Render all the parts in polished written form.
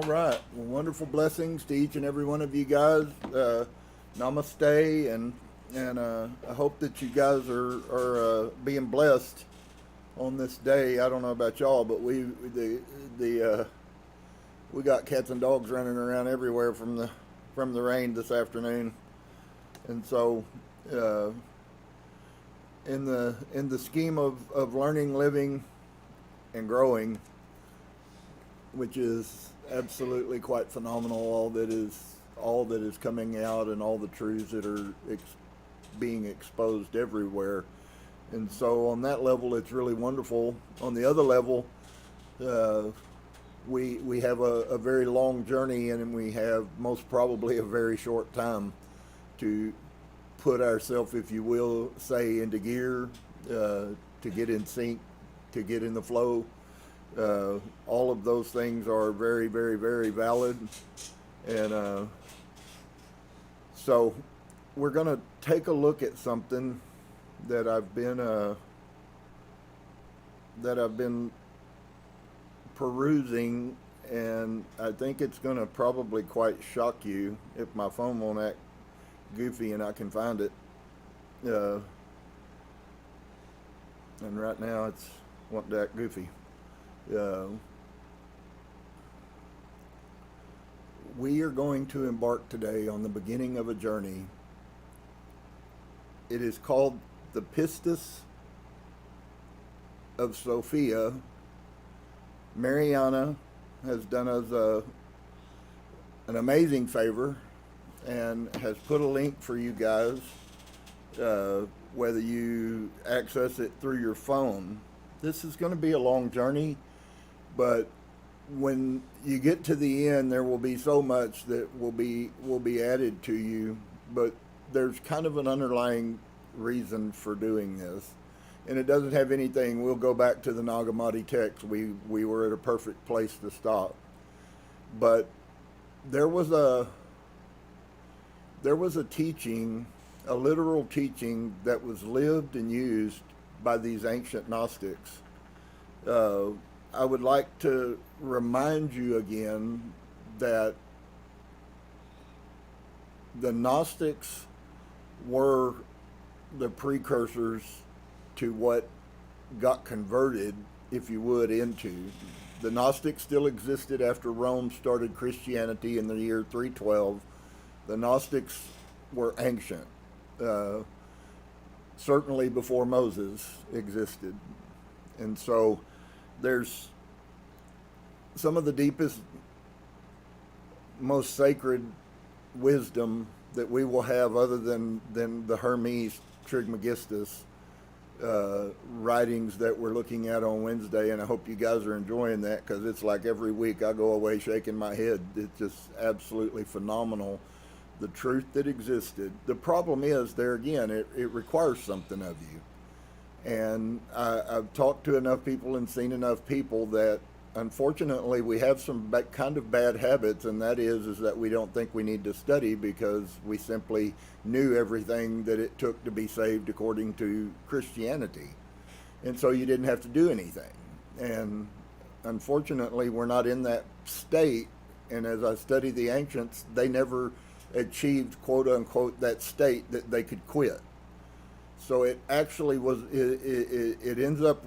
right. Well, wonderful blessings to each and every one of you guys. Namaste, and I hope that you guys are being blessed on this day. I don't know about y'all, but we got cats and dogs running around everywhere from the rain this afternoon, and so in the scheme of learning, living, and growing, which is absolutely quite phenomenal, all that is coming out and all the truths that are being exposed everywhere. And so on that level, it's really wonderful. On the other level, we have a very long journey, and we have most probably a very short time to put ourselves, if you will, say, into gear, to get in sync, to get in the flow. All of those things are very, very, very valid. And so we're going to take a look at something that I've been perusing, and I think it's going to probably quite shock you if my phone won't act goofy and I can find it. And right now it's wanting to act goofy. We are going to embark today on the beginning of a journey. It is called the Pistis of Sophia. Mariana has done us an amazing favor and has put a link for you guys, whether you access it through your phone. This is going to be a long journey, but when you get to the end, there will be so much that will be added to you. But there's kind of an underlying reason for doing this, and it doesn't have anything. We'll go back to the Nag Hammadi text. We were at a perfect place to stop. But there was a teaching, a literal teaching that was lived and used by these ancient Gnostics. I would like to remind you again that the Gnostics were the precursors to what got converted, if you would, into. The Gnostics still existed after Rome started Christianity in the year 312. The Gnostics were ancient, certainly before Moses existed. And so there's some of the deepest, most sacred wisdom that we will have, other than the Hermes Trismegistus writings that we're looking at on Wednesday. And I hope you guys are enjoying that, because it's like every week I go away shaking my head. It's just absolutely phenomenal, the truth that existed. The problem is, there again, it requires something of you. And I've talked to enough people and seen enough people that, unfortunately, we have some kind of bad habits, and that is that we don't think we need to study because we simply knew everything that it took to be saved according to Christianity. And so you didn't have to do anything. And unfortunately, we're not in that state. And as I study the ancients, they never achieved, quote unquote, that state that they could quit. So it actually was, it ends up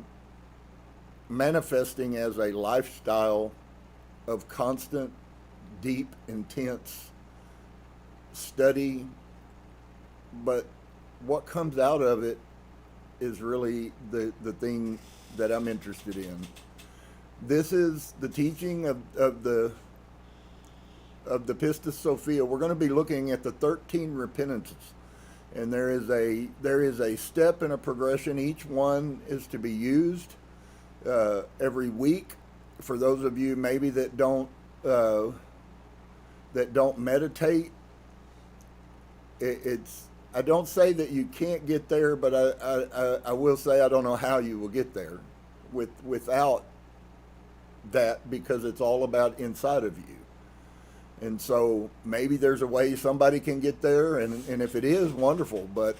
manifesting as a lifestyle of constant, deep, intense study. But what comes out of it is really the thing that I'm interested in. This is the teaching of the Pistis Sophia. We're going to be looking at the 13 repentances. And there is a step and a progression. Each one is to be used every week. For those of you maybe that don't meditate, I don't say that you can't get there, but I will say I don't know how you will get there without that, because it's all about inside of you. And so maybe there's a way somebody can get there, and if it is, wonderful. But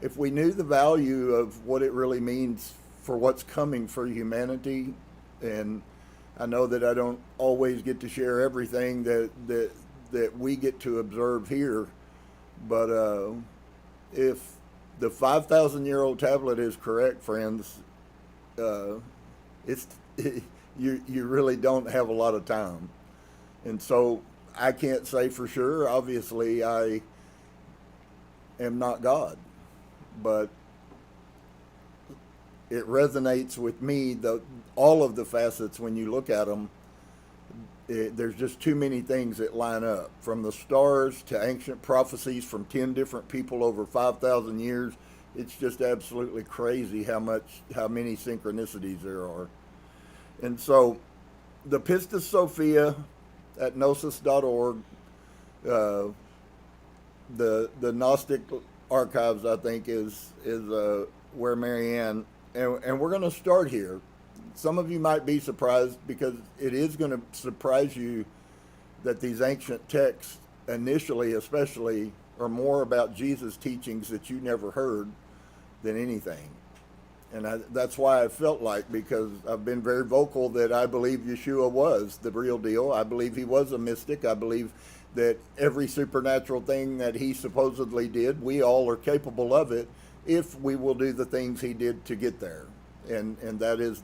if we knew the value of what it really means for what's coming for humanity, and I know that I don't always get to share everything that we get to observe here, but if the 5,000-year-old tablet is correct, friends, it's you really don't have a lot of time, and so I can't say for sure. Obviously, I am not God, but it resonates with me. All of the facets, when you look at them, there's just too many things that line up, from the stars to ancient prophecies from 10 different people over 5,000 years. It's just absolutely crazy how many synchronicities there are. And so the Pistis Sophia at gnosis.org, the Gnostic archives, I think, is where Marianne, and we're going to start here. Some of you might be surprised, because it is going to surprise you that these ancient texts, initially especially, are more about Jesus' teachings that you never heard than anything. And that's why I felt like, because I've been very vocal that I believe Yahusha was the real deal. I believe he was a mystic. I believe that every supernatural thing that he supposedly did, we all are capable of it if we will do the things he did to get there. And that is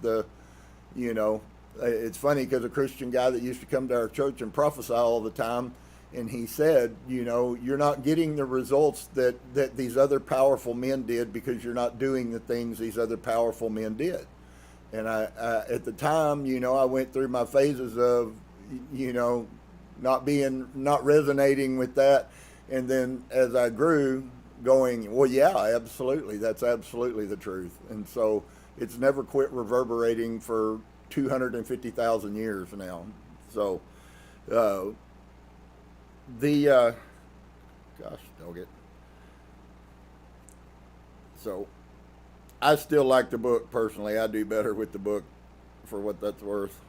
it's funny, because a Christian guy that used to come to our church and prophesy all the time, and he said, you're not getting the results that these other powerful men did, because you're not doing the things these other powerful men did. And I at the time, I went through my phases of, not resonating with that. And then as I grew, going, well, yeah, absolutely. That's absolutely the truth. And so it's never quit reverberating for 250,000 years now. So, gosh dog it. So I still like the book personally. I do better with the book, for what that's worth.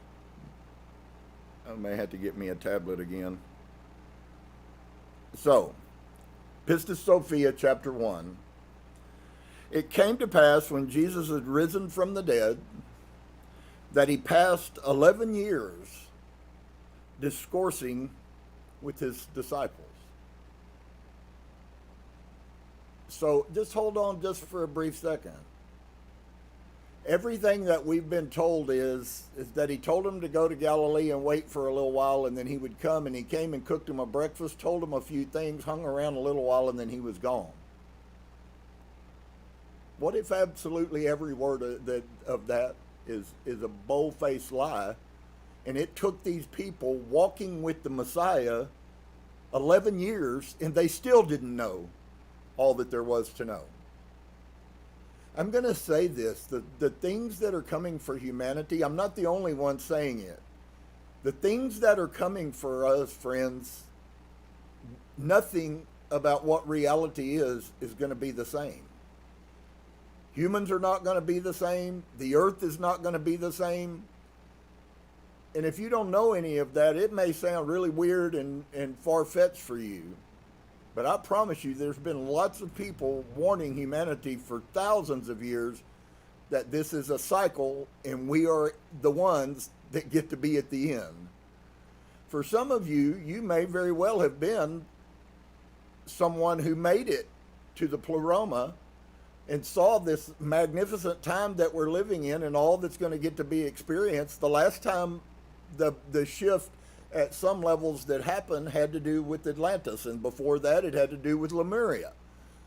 I may have to get me a tablet again. So, Pistis Sophia, chapter 1. It came to pass, when Jesus had risen from the dead, that he passed 11 years discoursing with his disciples. So just hold on just for a brief second. Everything that we've been told is that he told them to go to Galilee and wait for a little while, and then he would come, and he came and cooked them a breakfast, told them a few things, hung around a little while, and then he was gone. What if absolutely every word of that is a bold-faced lie, and it took these people walking with the Messiah 11 years, and they still didn't know all that there was to know? I'm going to say this, the things that are coming for humanity, I'm not the only one saying it. The things that are coming for us, friends, nothing about what reality is going to be the same. Humans are not going to be the same. The earth is not going to be the same. And if you don't know any of that, it may sound really weird and far-fetched for you. But I promise you, there's been lots of people warning humanity for thousands of years that this is a cycle, and we are the ones that get to be at the end. For some of you, you may very well have been someone who made it to the pleroma and saw this magnificent time that we're living in and all that's going to get to be experienced. The last time the shift at some levels that happened had to do with Atlantis, and before that it had to do with Lemuria.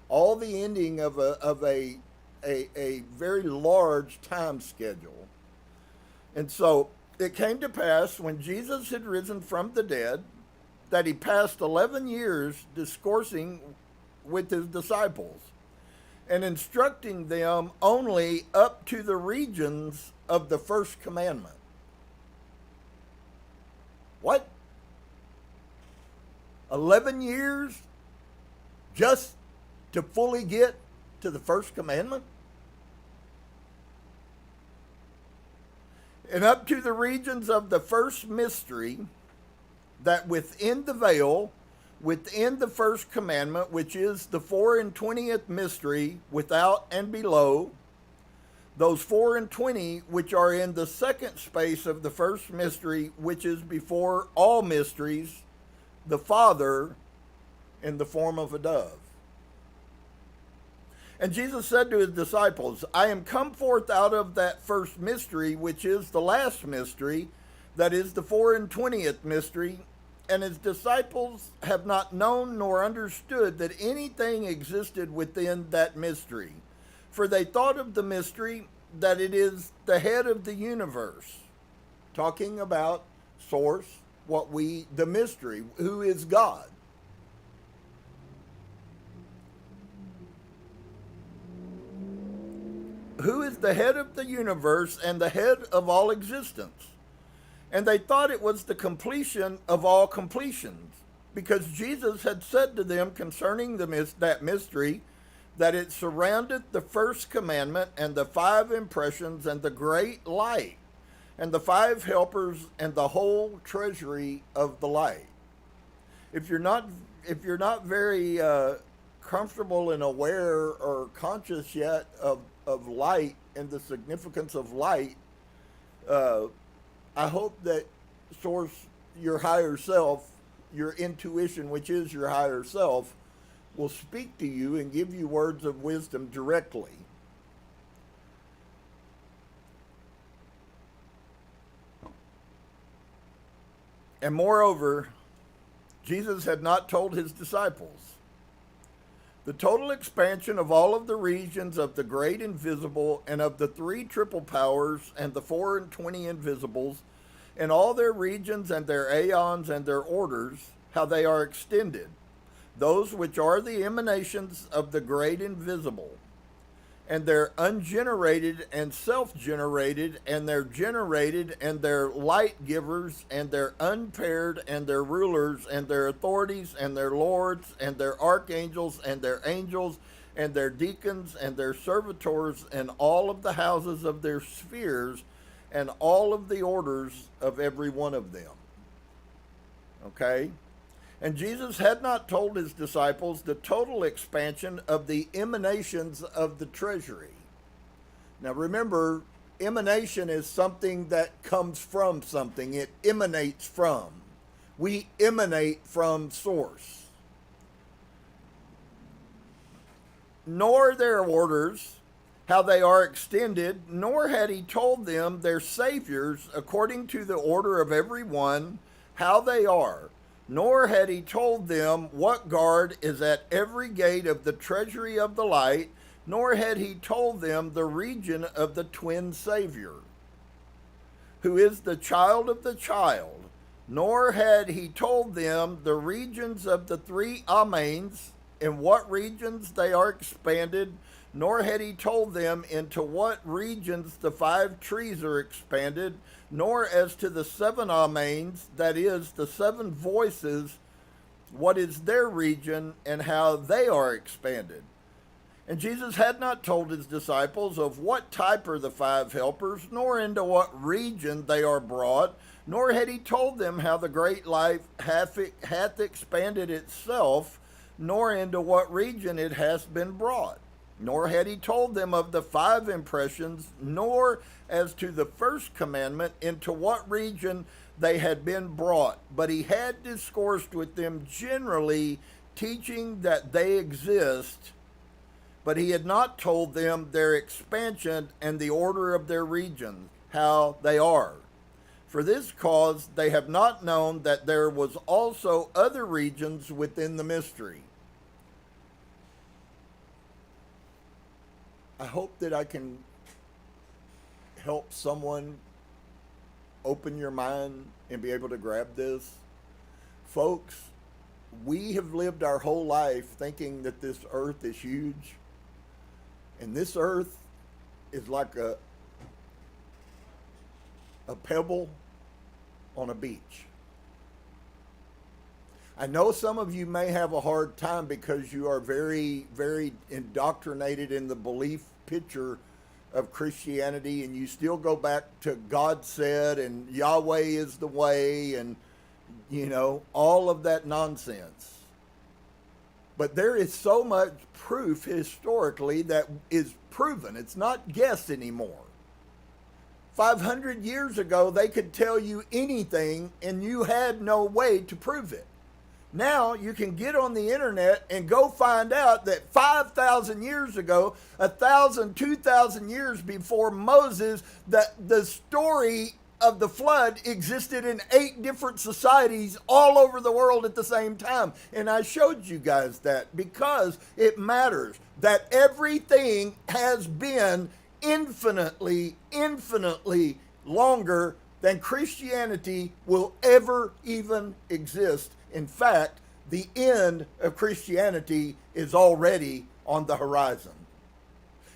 All the ending of a very large time schedule. And so it came to pass, when Jesus had risen from the dead, that he passed 11 years discoursing with his disciples and instructing them only up to the regions of the first commandment. What? 11 years just to fully get to the first commandment? And up to the regions of the first mystery, that within the veil, within the first commandment, which is the 24th mystery, without and below, those 24, which are in the second space of the first mystery, which is before all mysteries, the Father in the form of a dove. And Jesus said to his disciples, I am come forth out of that first mystery, which is the last mystery, that is the 24th mystery, and his disciples have not known nor understood that anything existed within that mystery. For they thought of the mystery that it is the head of the universe. Talking about source, the mystery, who is God. Who is the head of the universe and the head of all existence. And they thought it was the completion of all completions, because Jesus had said to them concerning that mystery, that it surrounded the first commandment and the 5 impressions and the great light and the 5 helpers and the whole treasury of the light. If you're not very comfortable and aware or conscious yet of light and the significance of light, I hope that source, your higher self, your intuition, which is your higher self, will speak to you and give you words of wisdom directly. And moreover, Jesus had not told his disciples the total expansion of all of the regions of the great invisible and of the 3 triple powers and the 24 invisibles and all their regions and their aeons and their orders, how they are extended, those which are the emanations of the great invisible, and their ungenerated and self-generated, and their generated, and their light givers, and their unpaired, and their rulers, and their authorities, and their lords, and their archangels, and their angels, and their deacons, and their servitors, and all of the houses of their spheres, and all of the orders of every one of them. Okay? And Jesus had not told his disciples the total expansion of the emanations of the treasury. Now remember, emanation is something that comes from something. It emanates from. We emanate from source. Nor their orders, how they are extended, nor had he told them their saviors according to the order of every one, how they are. Nor had he told them what guard is at every gate of the treasury of the light, nor had he told them the region of the twin Savior, who is the child of the child, nor had he told them the regions of the 3 Amens, in what regions they are expanded, nor had he told them into what regions the 5 trees are expanded, nor as to the 7 Amens, that is, the 7 voices, what is their region and how they are expanded. And Jesus had not told his disciples of what type are the 5 helpers, nor into what region they are brought, nor had he told them how the great life hath expanded itself, nor into what region it has been brought. Nor had he told them of the 5 impressions, nor as to the first commandment into what region they had been brought. But he had discoursed with them generally, teaching that they exist, but he had not told them their expansion and the order of their regions, how they are. For this cause they have not known that there was also other regions within the mystery. I hope that I can help someone open your mind and be able to grab this. Folks, we have lived our whole life thinking that this earth is huge. And this earth is like a pebble on a beach. I know some of you may have a hard time because you are very, very indoctrinated in the belief picture of Christianity, and you still go back to God said and Yahweh is the way and, all of that nonsense. But there is so much proof historically that is proven. It's not guess anymore. 500 years ago, they could tell you anything and you had no way to prove it. Now you can get on the internet and go find out that 5,000 years ago, 1,000, 2,000 years before Moses, the story of the flood existed in 8 different societies all over the world at the same time. And I showed you guys that because it matters that everything has been infinitely longer than Christianity will ever even exist. In fact, the end of Christianity is already on the horizon.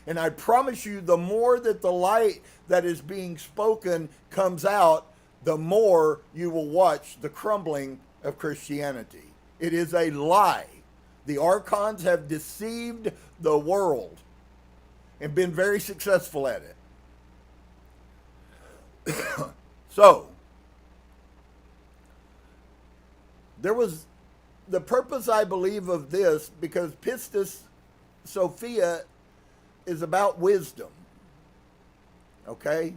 And I promise you, the more that the light that is being spoken comes out, the more you will watch the crumbling of Christianity. It is a lie. The archons have deceived the world and been very successful at it. So, there was the purpose, I believe, of this, because Pistis, Sophia, is about wisdom. Okay?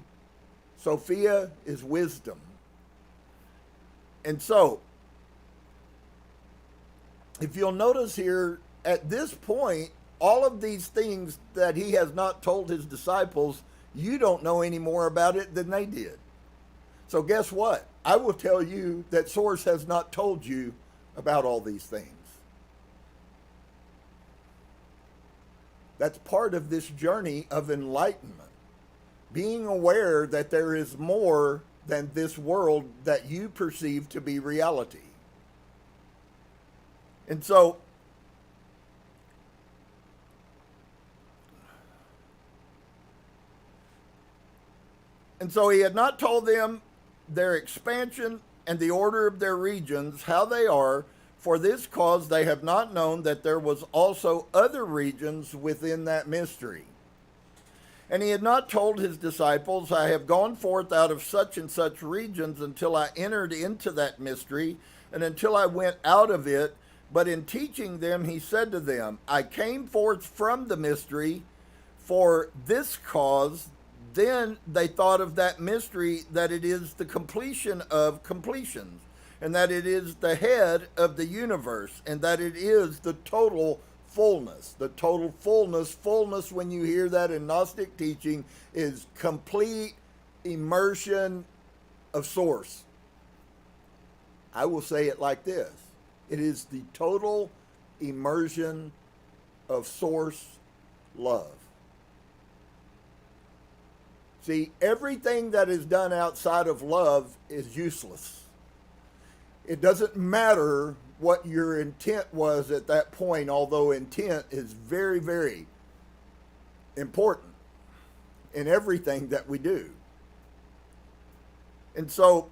Sophia is wisdom. And so, if you'll notice here, at this point, all of these things that he has not told his disciples, you don't know any more about it than they did. So guess what? I will tell you that Source has not told you about all these things. That's part of this journey of enlightenment. Being aware that there is more than this world that you perceive to be reality. And so, he had not told them their expansion and the order of their regions, how they are. For this cause they have not known that there was also other regions within that mystery. And he had not told his disciples, I have gone forth out of such and such regions until I entered into that mystery, and until I went out of it. But in teaching them, he said to them, I came forth from the mystery for this cause. Then they thought of that mystery, that it is the completion of completions, and that it is the head of the universe, and that it is the total fullness. The total fullness, when you hear that in Gnostic teaching, is complete immersion of Source. I will say it like this. It is the total immersion of Source love. See, everything that is done outside of love is useless. It doesn't matter what your intent was at that point, although intent is very, very important in everything that we do. And so,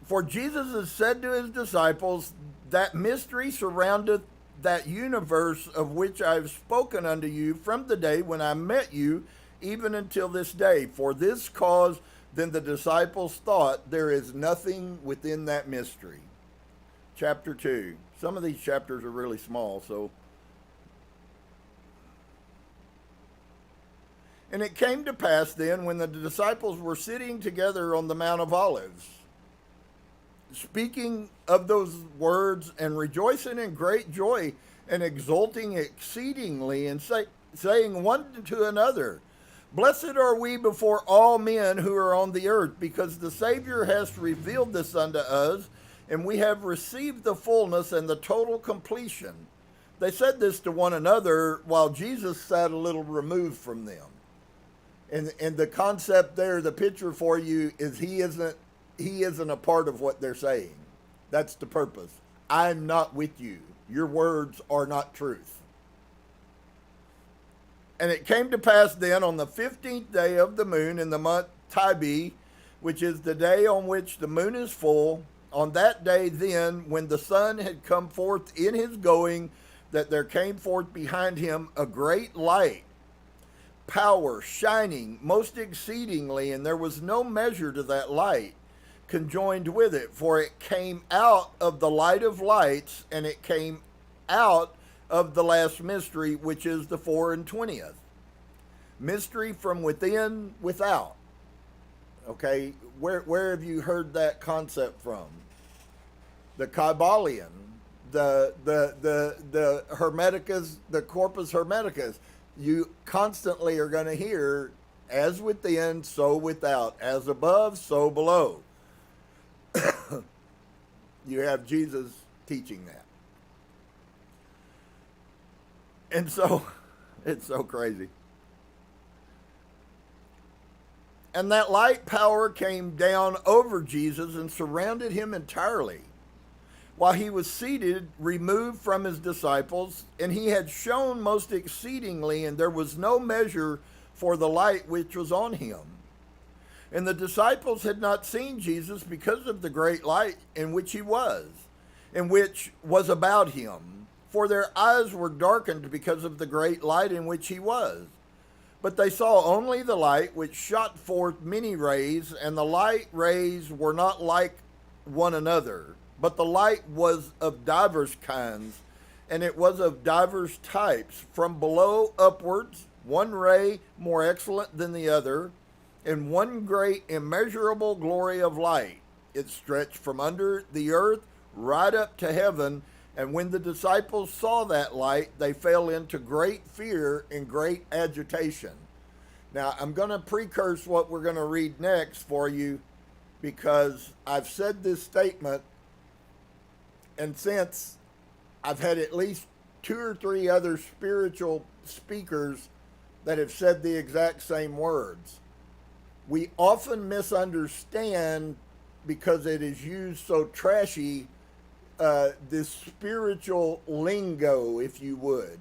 for Jesus has said to his disciples, that mystery surroundeth that universe of which I have spoken unto you from the day when I met you, even until this day. For this cause then the disciples thought there is nothing within that mystery. Chapter 2. Some of these chapters are really small, so. And it came to pass then, when the disciples were sitting together on the Mount of Olives, speaking of those words and rejoicing in great joy and exulting exceedingly, and saying one to another, Blessed are we before all men who are on the earth, because the Savior has revealed this unto us, and we have received the fullness and the total completion. They said this to one another while Jesus sat a little removed from them. And the concept there, the picture for you, is he isn't a part of what they're saying. That's the purpose. I'm not with you. Your words are not truth. And it came to pass then on the 15th day of the moon in the month Tybi, which is the day on which the moon is full, on that day then, when the sun had come forth in his going, that there came forth behind him a great light, power shining most exceedingly, and there was no measure to that light, conjoined with it, for it came out of the light of lights, and it came out of the last mystery, which is the 24th. Mystery from within, without. Okay, where have you heard that concept from? The Kabbalion, the Hermeticus, the Corpus Hermeticus. You constantly are going to hear, as within, so without. As above, so below. You have Jesus teaching that. And so, it's so crazy. And that light power came down over Jesus and surrounded him entirely, while he was seated, removed from his disciples, and he had shone most exceedingly, and there was no measure for the light which was on him. And the disciples had not seen Jesus because of the great light in which he was, and which was about him, for their eyes were darkened because of the great light in which he was. But they saw only the light, which shot forth many rays, and the light rays were not like one another, but the light was of divers kinds, and it was of divers types, from below upwards, one ray more excellent than the other, and one great immeasurable glory of light. It stretched from under the earth right up to heaven, and when the disciples saw that light, they fell into great fear and great agitation. Now, I'm going to precurse what we're going to read next for you, because I've said this statement, and since I've had at least 2 or 3 other spiritual speakers that have said the exact same words. We often misunderstand, because it is used so trashy, this spiritual lingo, if you would.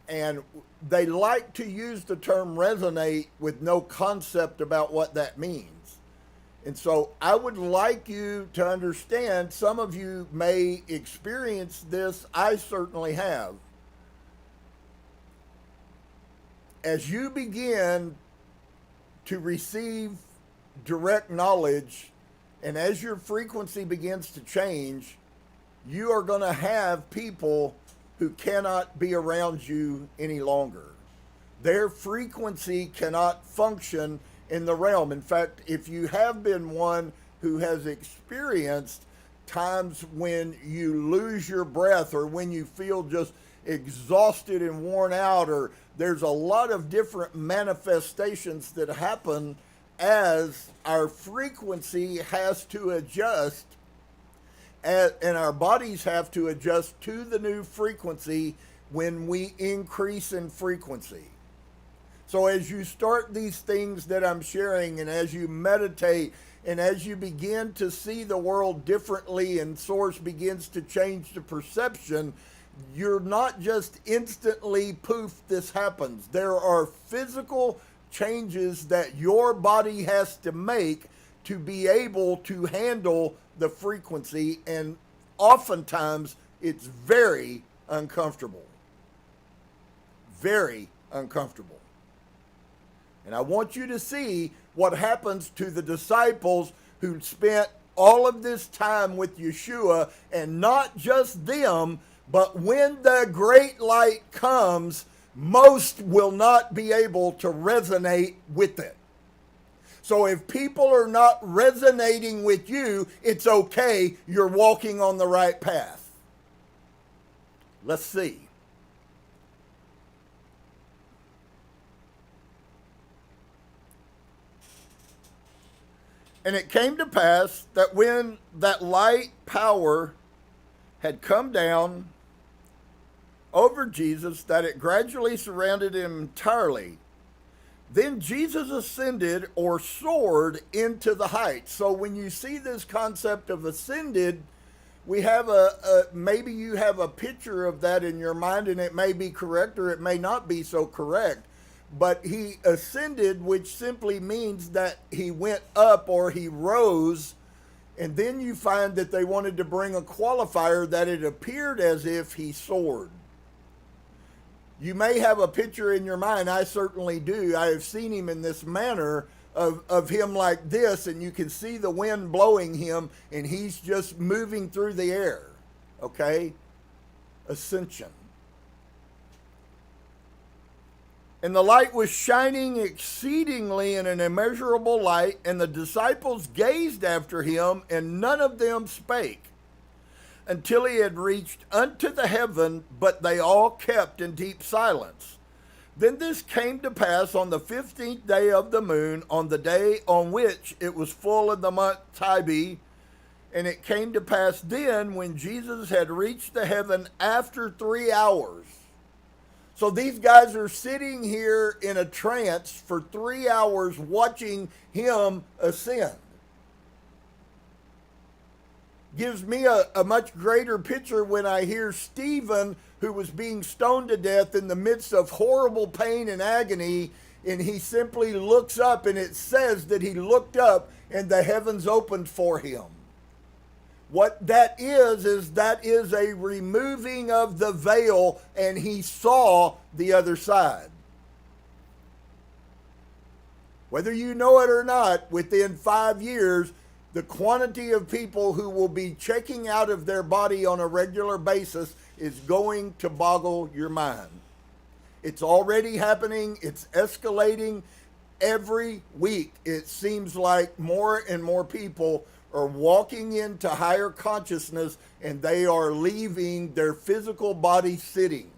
And they like to use the term resonate with no concept about what that means. And so I would like you to understand, some of you may experience this, I certainly have. As you begin to receive direct knowledge, and as your frequency begins to change, you are going to have people who cannot be around you any longer. Their frequency cannot function in the realm. In fact, if you have been one who has experienced times when you lose your breath, or when you feel just exhausted and worn out, or there's a lot of different manifestations that happen as our frequency has to adjust, and our bodies have to adjust to the new frequency when we increase in frequency. So as you start these things that I'm sharing, and as you meditate, and as you begin to see the world differently, and source begins to change the perception, you're not just instantly, poof, this happens. There are physical changes that your body has to make to be able to handle the frequency, and oftentimes it's very uncomfortable. Very uncomfortable. And I want you to see what happens to the disciples who spent all of this time with Yeshua, and not just them, but when the great light comes, most will not be able to resonate with it. So if people are not resonating with you, it's okay. You're walking on the right path. Let's see. And it came to pass that when that light power had come down over Jesus, that it gradually surrounded him entirely. Then Jesus ascended, or soared, into the heights. So when you see this concept of ascended, we have maybe you have a picture of that in your mind, and it may be correct or it may not be so correct. But he ascended, which simply means that he went up, or he rose. And then you find that they wanted to bring a qualifier that it appeared as if he soared. You may have a picture in your mind. I certainly do. I have seen him in this manner, of him like this, and you can see the wind blowing him, and he's just moving through the air. Okay? Ascension. And the light was shining exceedingly in an immeasurable light, and the disciples gazed after him, and none of them spake, until he had reached unto the heaven, but they all kept in deep silence. Then this came to pass on the 15th day of the moon, on the day on which it was full in the month Tibet. And it came to pass then, when Jesus had reached the heaven after 3 hours. So these guys are sitting here in a trance for 3 hours watching him ascend. Gives me a much greater picture when I hear Stephen, who was being stoned to death in the midst of horrible pain and agony, and he simply looks up, and it says that he looked up and the heavens opened for him. What that is a removing of the veil, and he saw the other side. Whether you know it or not, within 5 years, the quantity of people who will be checking out of their body on a regular basis is going to boggle your mind. It's already happening. It's escalating every week. It seems like more and more people are walking into higher consciousness, and they are leaving their physical body sitting.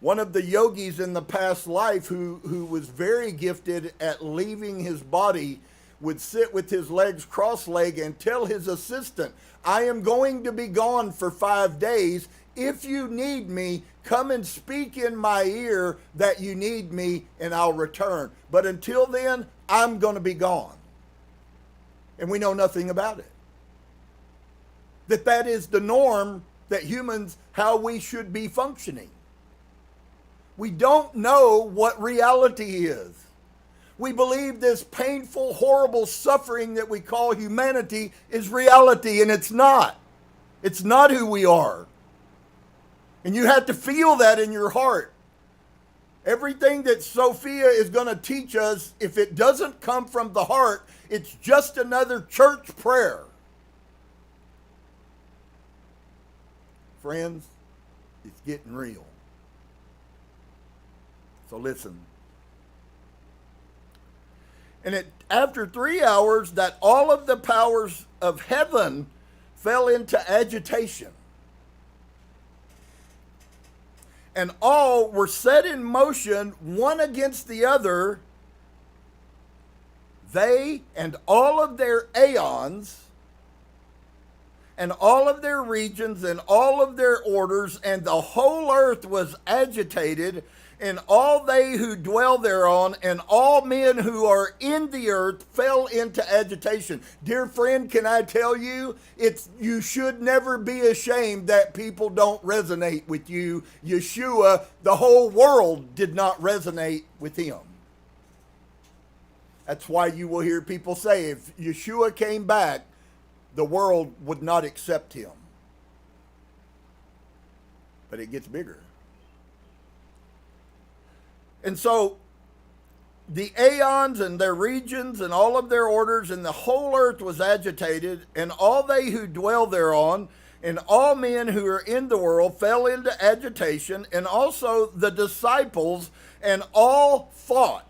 One of the yogis in the past life who was very gifted at leaving his body would sit with his legs cross-legged and tell his assistant, I am going to be gone for 5 days. If you need me, come and speak in my ear that you need me, and I'll return. But until then, I'm going to be gone. And we know nothing about it. That is the norm, that humans, how we should be functioning. We don't know what reality is. We believe this painful, horrible suffering that we call humanity is reality, and it's not. It's not who we are. And you have to feel that in your heart. Everything that Sophia is going to teach us, if it doesn't come from the heart, it's just another church prayer. Friends, it's getting real. So listen. And after 3 hours, that all of the powers of heaven fell into agitation. And all were set in motion, one against the other, they and all of their aeons, and all of their regions, and all of their orders, and the whole earth was agitated, and all they who dwell thereon, and all men who are in the earth fell into agitation. Dear friend, can I tell you, you should never be ashamed that people don't resonate with you. Yeshua, the whole world did not resonate with him. That's why you will hear people say, if Yeshua came back, the world would not accept him. But it gets bigger. And so the aeons and their regions and all of their orders and the whole earth was agitated, and all they who dwell thereon and all men who are in the world fell into agitation, and also the disciples, and all thought.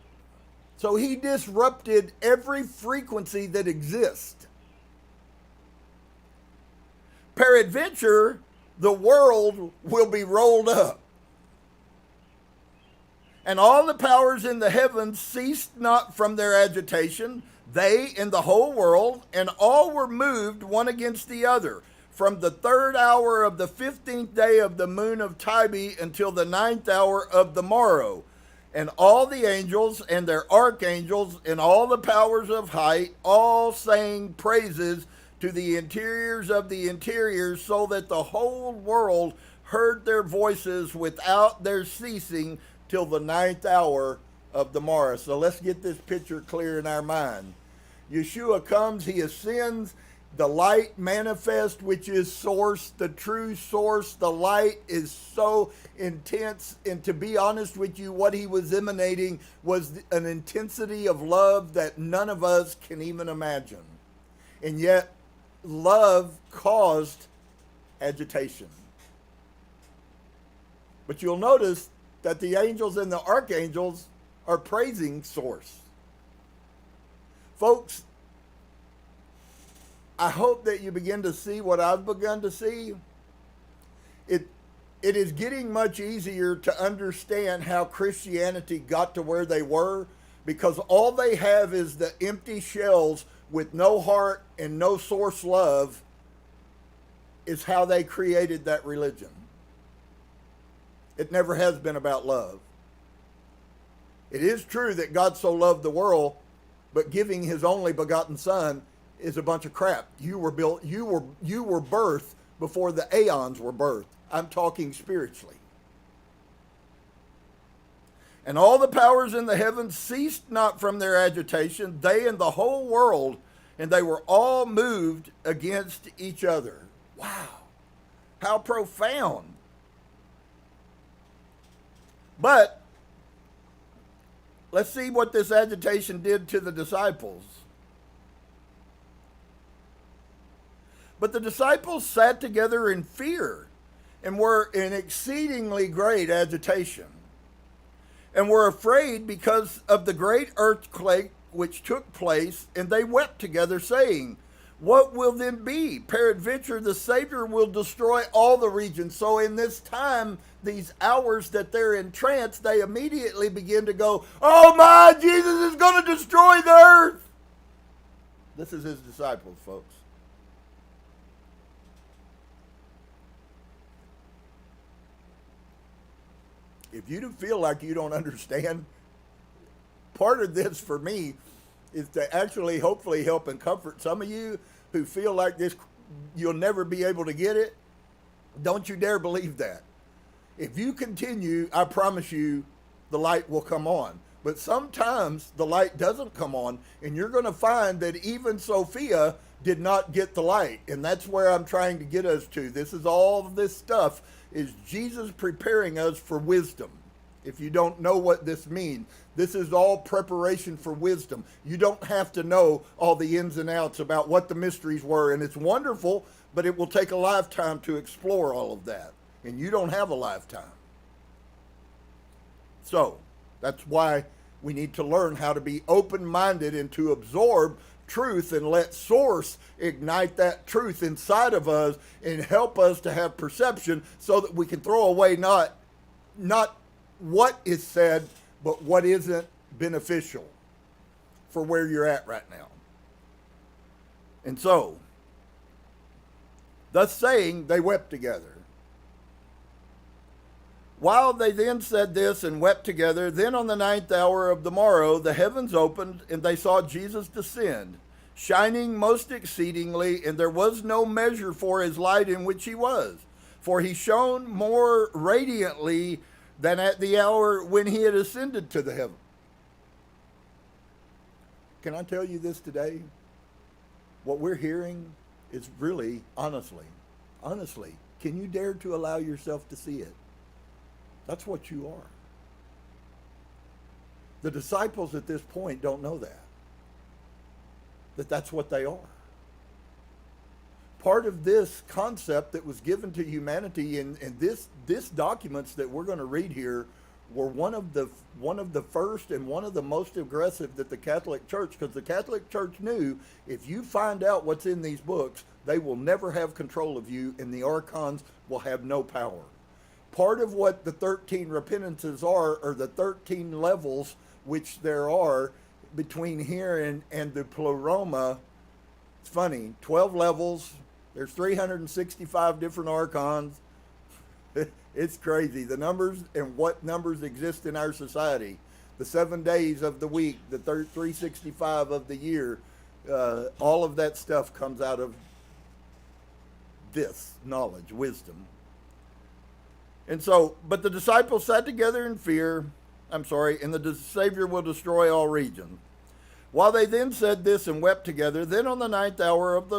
So he disrupted every frequency that exists. Peradventure, the world will be rolled up. And all the powers in the heavens ceased not from their agitation, they and the whole world, and all were moved one against the other, from the 3rd hour of the 15th day of the moon of Tibet until the 9th hour of the Mauro. And all the angels and their archangels and all the powers of height all sang praises to the interiors of the interiors, so that the whole world heard their voices without their ceasing till the 9th hour of the Mauro. So let's get this picture clear in our mind. Yeshua comes, he ascends, The light manifest, which is source, the true source. The light is so intense. And to be honest with you, what he was emanating was an intensity of love that none of us can even imagine. And yet, love caused agitation. But you'll notice that the angels and the archangels are praising source. Folks, I hope that you begin to see what I've begun to see. It is getting much easier to understand how Christianity got to where they were, because all they have is the empty shells with no heart and no source love is how they created that religion. It never has been about love. It is true that God so loved the world, but giving his only begotten son is a bunch of crap. You were birthed before the aeons were birthed. I'm talking spiritually. And all the powers in the heavens ceased not from their agitation, they and the whole world, and they were all moved against each other. Wow. How profound. But let's see what this agitation did to the disciples. But the disciples sat together in fear and were in exceedingly great agitation, and were afraid because of the great earthquake which took place, and they wept together, saying, what will then be? Peradventure the Savior will destroy all the regions. So in this time, these hours that they're in trance, they immediately begin to go, oh my, Jesus is going to destroy the earth. This is his disciples, folks. If you feel like you don't understand, part of this for me is to actually hopefully help and comfort some of you who feel like this, you'll never be able to get it. Don't you dare believe that. If you continue, I promise you, the light will come on. But sometimes the light doesn't come on, and you're going to find that even Sophia did not get the light. And that's where I'm trying to get us to. This is all this stuff is Jesus preparing us for wisdom. If you don't know what this means, this is all preparation for wisdom. You don't have to know all the ins and outs about what the mysteries were, and it's wonderful, but it will take a lifetime to explore all of that, and you don't have a lifetime. So that's why we need to learn how to be open-minded and to absorb truth and let source ignite that truth inside of us and help us to have perception so that we can throw away not what is said, but what isn't beneficial for where you're at right now. And so, thus saying, they wept together. While they then said this and wept together, then on the 9th hour of the morrow, the heavens opened, and they saw Jesus descend, shining most exceedingly, and there was no measure for his light in which he was. For he shone more radiantly than at the hour when he had ascended to the heaven. Can I tell you this today? What we're hearing is really, honestly, can you dare to allow yourself to see it? That's what you are. The disciples at this point don't know that that's what they are. Part of this concept that was given to humanity, and this documents that we're going to read here were one of the first and one of the most aggressive that the Catholic Church, because the Catholic Church knew if you find out what's in these books, they will never have control of you, and the archons will have no power. Part of what the 13 repentances are the 13 levels which there are between here and the pleroma. It's funny, 12 levels. There's 365 different archons. It's crazy. The numbers and what numbers exist in our society. The 7 days of the week, the 365 of the year, all of that stuff comes out of this knowledge, wisdom. And so, but the disciples sat together in fear, and the Savior will destroy all regions. While they then said this and wept together, then on the ninth hour of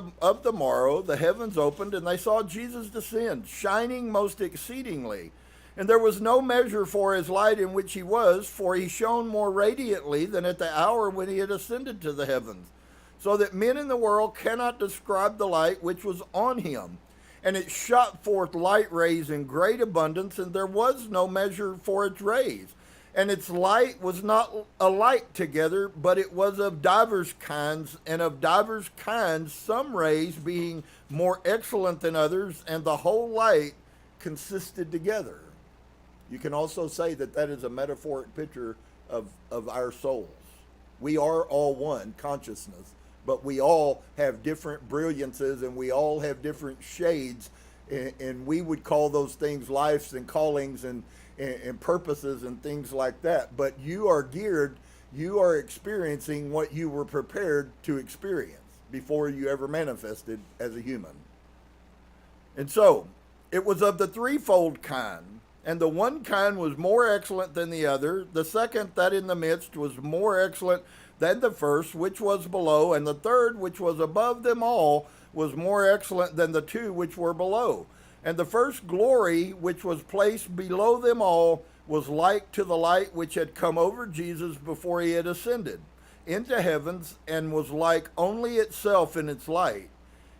the morrow, the heavens opened, and they saw Jesus descend, shining most exceedingly. And there was no measure for his light in which he was, for he shone more radiantly than at the hour when he had ascended to the heavens, so that men in the world cannot describe the light which was on him. And it shot forth light rays in great abundance, and there was no measure for its rays. And its light was not alike together, but it was of divers kinds, and of divers kinds some rays being more excellent than others, and the whole light consisted together. You can also say that that is a metaphoric picture of our souls. We are all one consciousness, but we all have different brilliances, and we all have different shades, and we would call those things lives and callings and purposes and things like that. But you are geared, you are experiencing what you were prepared to experience before you ever manifested as a human. And so it was of the threefold kind, and the one kind was more excellent than the other. The second, that in the midst, was more excellent than the first, which was below. And the third, which was above them all, was more excellent than the two which were below. And the first glory, which was placed below them all, was like to the light which had come over Jesus before he had ascended into heavens, and was like only itself in its light.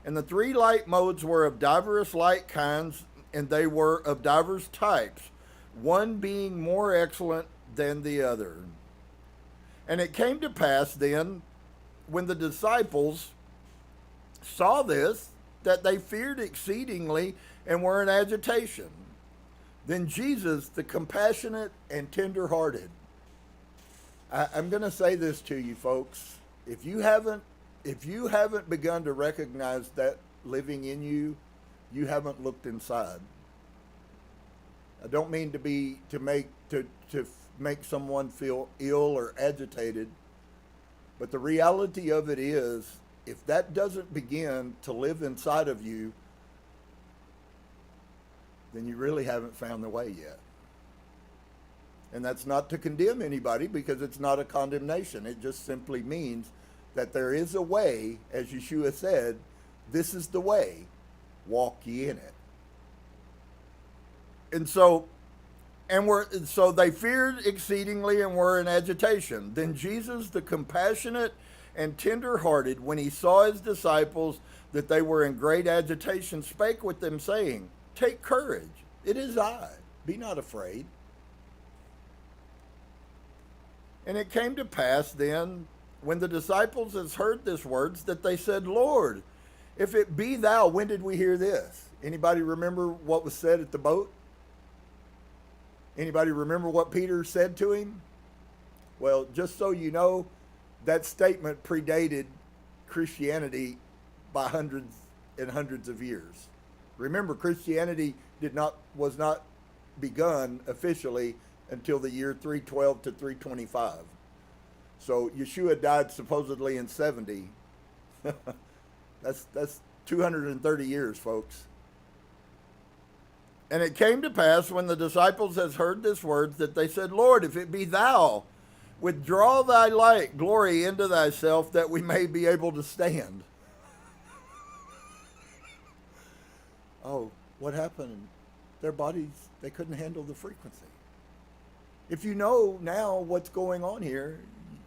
And the three light modes were of diverse light kinds, and they were of divers types, one being more excellent than the other. And it came to pass then, when the disciples saw this, that they feared exceedingly and were in agitation. Then Jesus, the compassionate and tender-hearted. I'm going to say this to you, folks. If you haven't begun to recognize that living in you, you haven't looked inside. I don't mean to make someone feel ill or agitated, but the reality of it is, if that doesn't begin to live inside of you, then you really haven't found the way yet. And that's not to condemn anybody, because it's not a condemnation. It just simply means that there is a way, as Yeshua said, this is the way, walk ye in it. And so they feared exceedingly and were in agitation. Then Jesus, the compassionate and tender-hearted, when he saw his disciples that they were in great agitation, spake with them, saying, Take courage, it is I, be not afraid. And it came to pass then, when the disciples had heard these words, that they said, Lord, if it be thou, when did we hear this? Anybody remember what was said at the boat? Anybody remember what Peter said to him? Well, just so you know, that statement predated Christianity by hundreds and hundreds of years. Remember, Christianity was not begun officially until the year 312 to 325. So Yeshua died supposedly in 70. That's 230 years, folks. And it came to pass, when the disciples had heard this word, that they said, Lord, if it be thou, withdraw thy light glory into thyself, that we may be able to stand. Oh, what happened? Their bodies, they couldn't handle the frequency. If you know now what's going on here,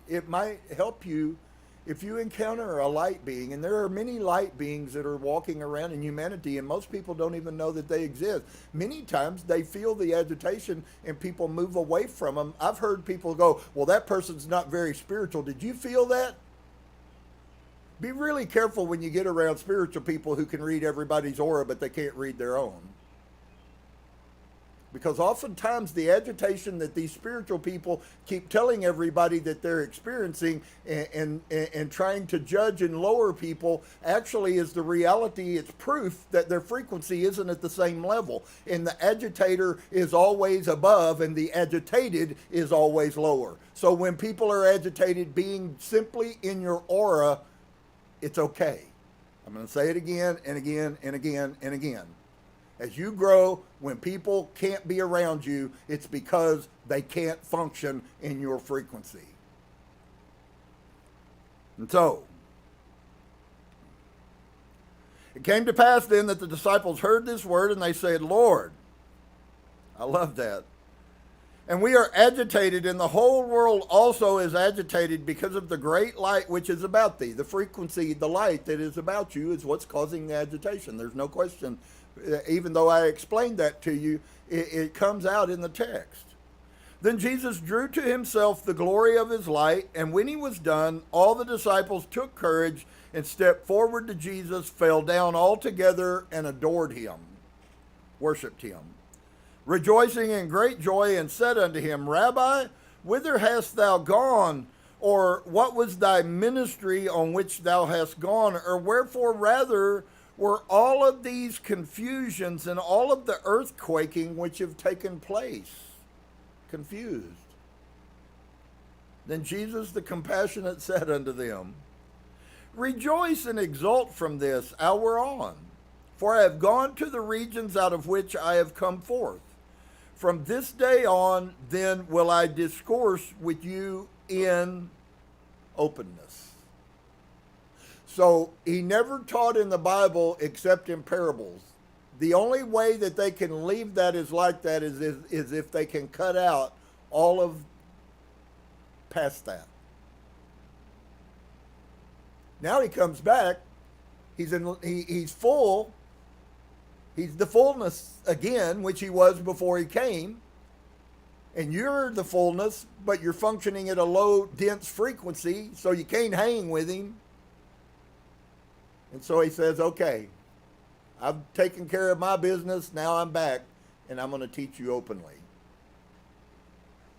it might help you if you encounter a light being, and there are many light beings that are walking around in humanity, and most people don't even know that they exist. Many times they feel the agitation and people move away from them. I've heard people go, well, that person's not very spiritual. Did you feel that? Be really careful when you get around spiritual people who can read everybody's aura, but they can't read their own. Because oftentimes the agitation that these spiritual people keep telling everybody that they're experiencing and trying to judge and lower people actually is the reality. It's proof that their frequency isn't at the same level. And the agitator is always above and the agitated is always lower. So when people are agitated, being simply in your aura, it's okay. I'm going to say it again and again and again and again. As you grow, when people can't be around you, it's because they can't function in your frequency. And so, it came to pass then that the disciples heard this word, and they said, Lord, I love that. And we are agitated, and the whole world also is agitated because of the great light which is about thee. The frequency, the light that is about you is what's causing the agitation. There's no question. Even though I explained that to you, it comes out in the text. Then Jesus drew to himself the glory of his light, and when he was done, all the disciples took courage and stepped forward to Jesus, fell down altogether, and adored him, worshipped him, rejoicing in great joy, and said unto him, Rabbi, whither hast thou gone? Or what was thy ministry on which thou hast gone? Or wherefore rather were all of these confusions and all of the earthquaking which have taken place? Confused. Then Jesus the compassionate said unto them, Rejoice and exult from this hour on, for I have gone to the regions out of which I have come forth. From this day on, then will I discourse with you in openness. So he never taught in the Bible except in parables. The only way that they can leave that is like that is if they can cut out all of past that. Now he comes back. He's full. He's the fullness again, which he was before he came. And you're the fullness, but you're functioning at a low, dense frequency, so you can't hang with him. And so he says, okay, I've taken care of my business. Now I'm back, and I'm going to teach you openly.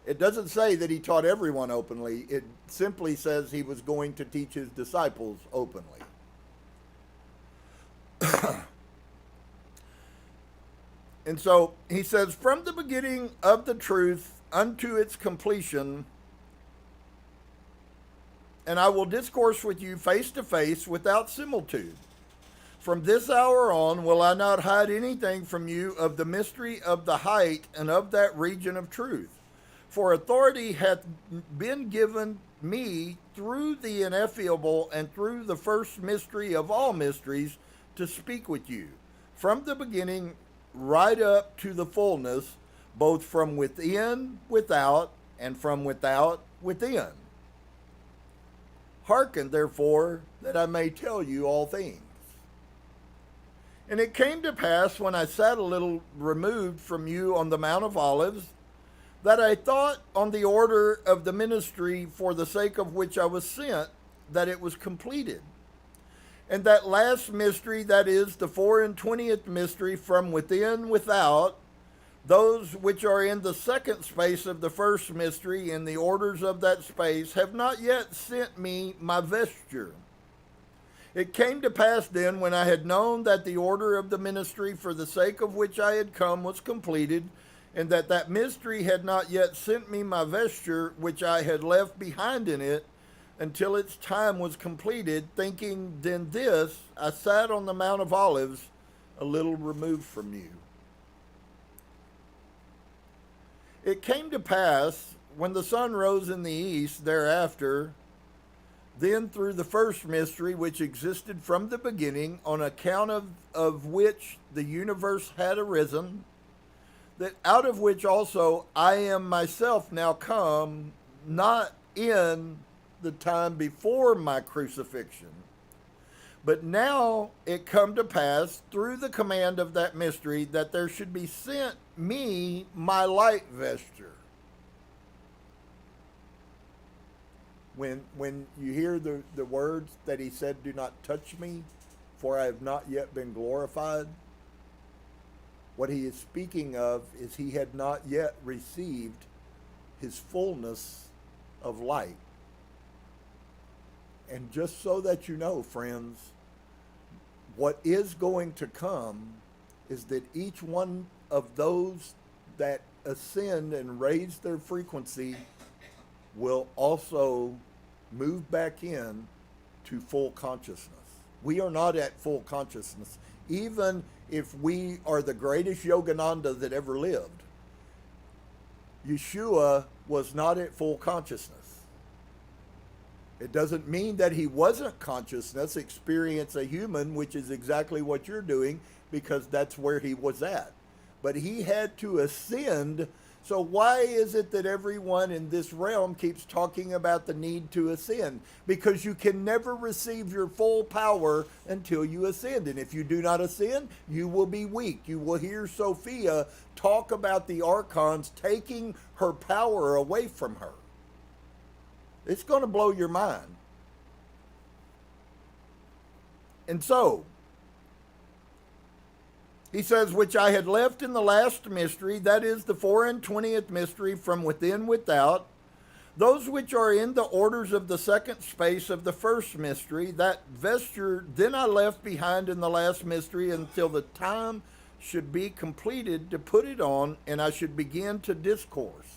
It doesn't say that he taught everyone openly. It simply says he was going to teach his disciples openly. And so he says, from the beginning of the truth unto its completion, and I will discourse with you face to face without similitude. From this hour on will I not hide anything from you of the mystery of the height and of that region of truth. For authority hath been given me through the ineffable and through the first mystery of all mysteries to speak with you, from the beginning right up to the fullness, both from within, without, and from without, within. Hearken, therefore, that I may tell you all things. And it came to pass, when I sat a little removed from you on the Mount of Olives, that I thought on the order of the ministry for the sake of which I was sent, that it was completed. And that last mystery, that is the 24th mystery, from within, without, those which are in the second space of the first mystery, in the orders of that space, have not yet sent me my vesture. It came to pass then, when I had known that the order of the ministry for the sake of which I had come was completed, and that that mystery had not yet sent me my vesture, which I had left behind in it, until its time was completed, thinking then this, I sat on the Mount of Olives, a little removed from you. It came to pass, when the sun rose in the east thereafter, then through the first mystery which existed from the beginning, on account of which the universe had arisen, that out of which also I am myself now come, not in the time before my crucifixion, but now it come to pass through the command of that mystery that there should be sent me my light vesture. When you hear the words that he said, do not touch me, for I have not yet been glorified, what he is speaking of is he had not yet received his fullness of light. And just so that you know, friends, what is going to come is that each one of those that ascend and raise their frequency will also move back in to full consciousness. We are not at full consciousness. Even if we are the greatest Yogananda that ever lived, Yeshua was not at full consciousness. It doesn't mean that he wasn't consciousness, experience a human, which is exactly what you're doing, because that's where he was at. But he had to ascend. So why is it that everyone in this realm keeps talking about the need to ascend? Because you can never receive your full power until you ascend. And if you do not ascend, you will be weak. You will hear Sophia talk about the archons taking her power away from her. It's going to blow your mind. And so, he says, which I had left in the last mystery, that is the 24th mystery, from within without, those which are in the orders of the second space of the first mystery, that vesture then I left behind in the last mystery until the time should be completed to put it on, and I should begin to discourse.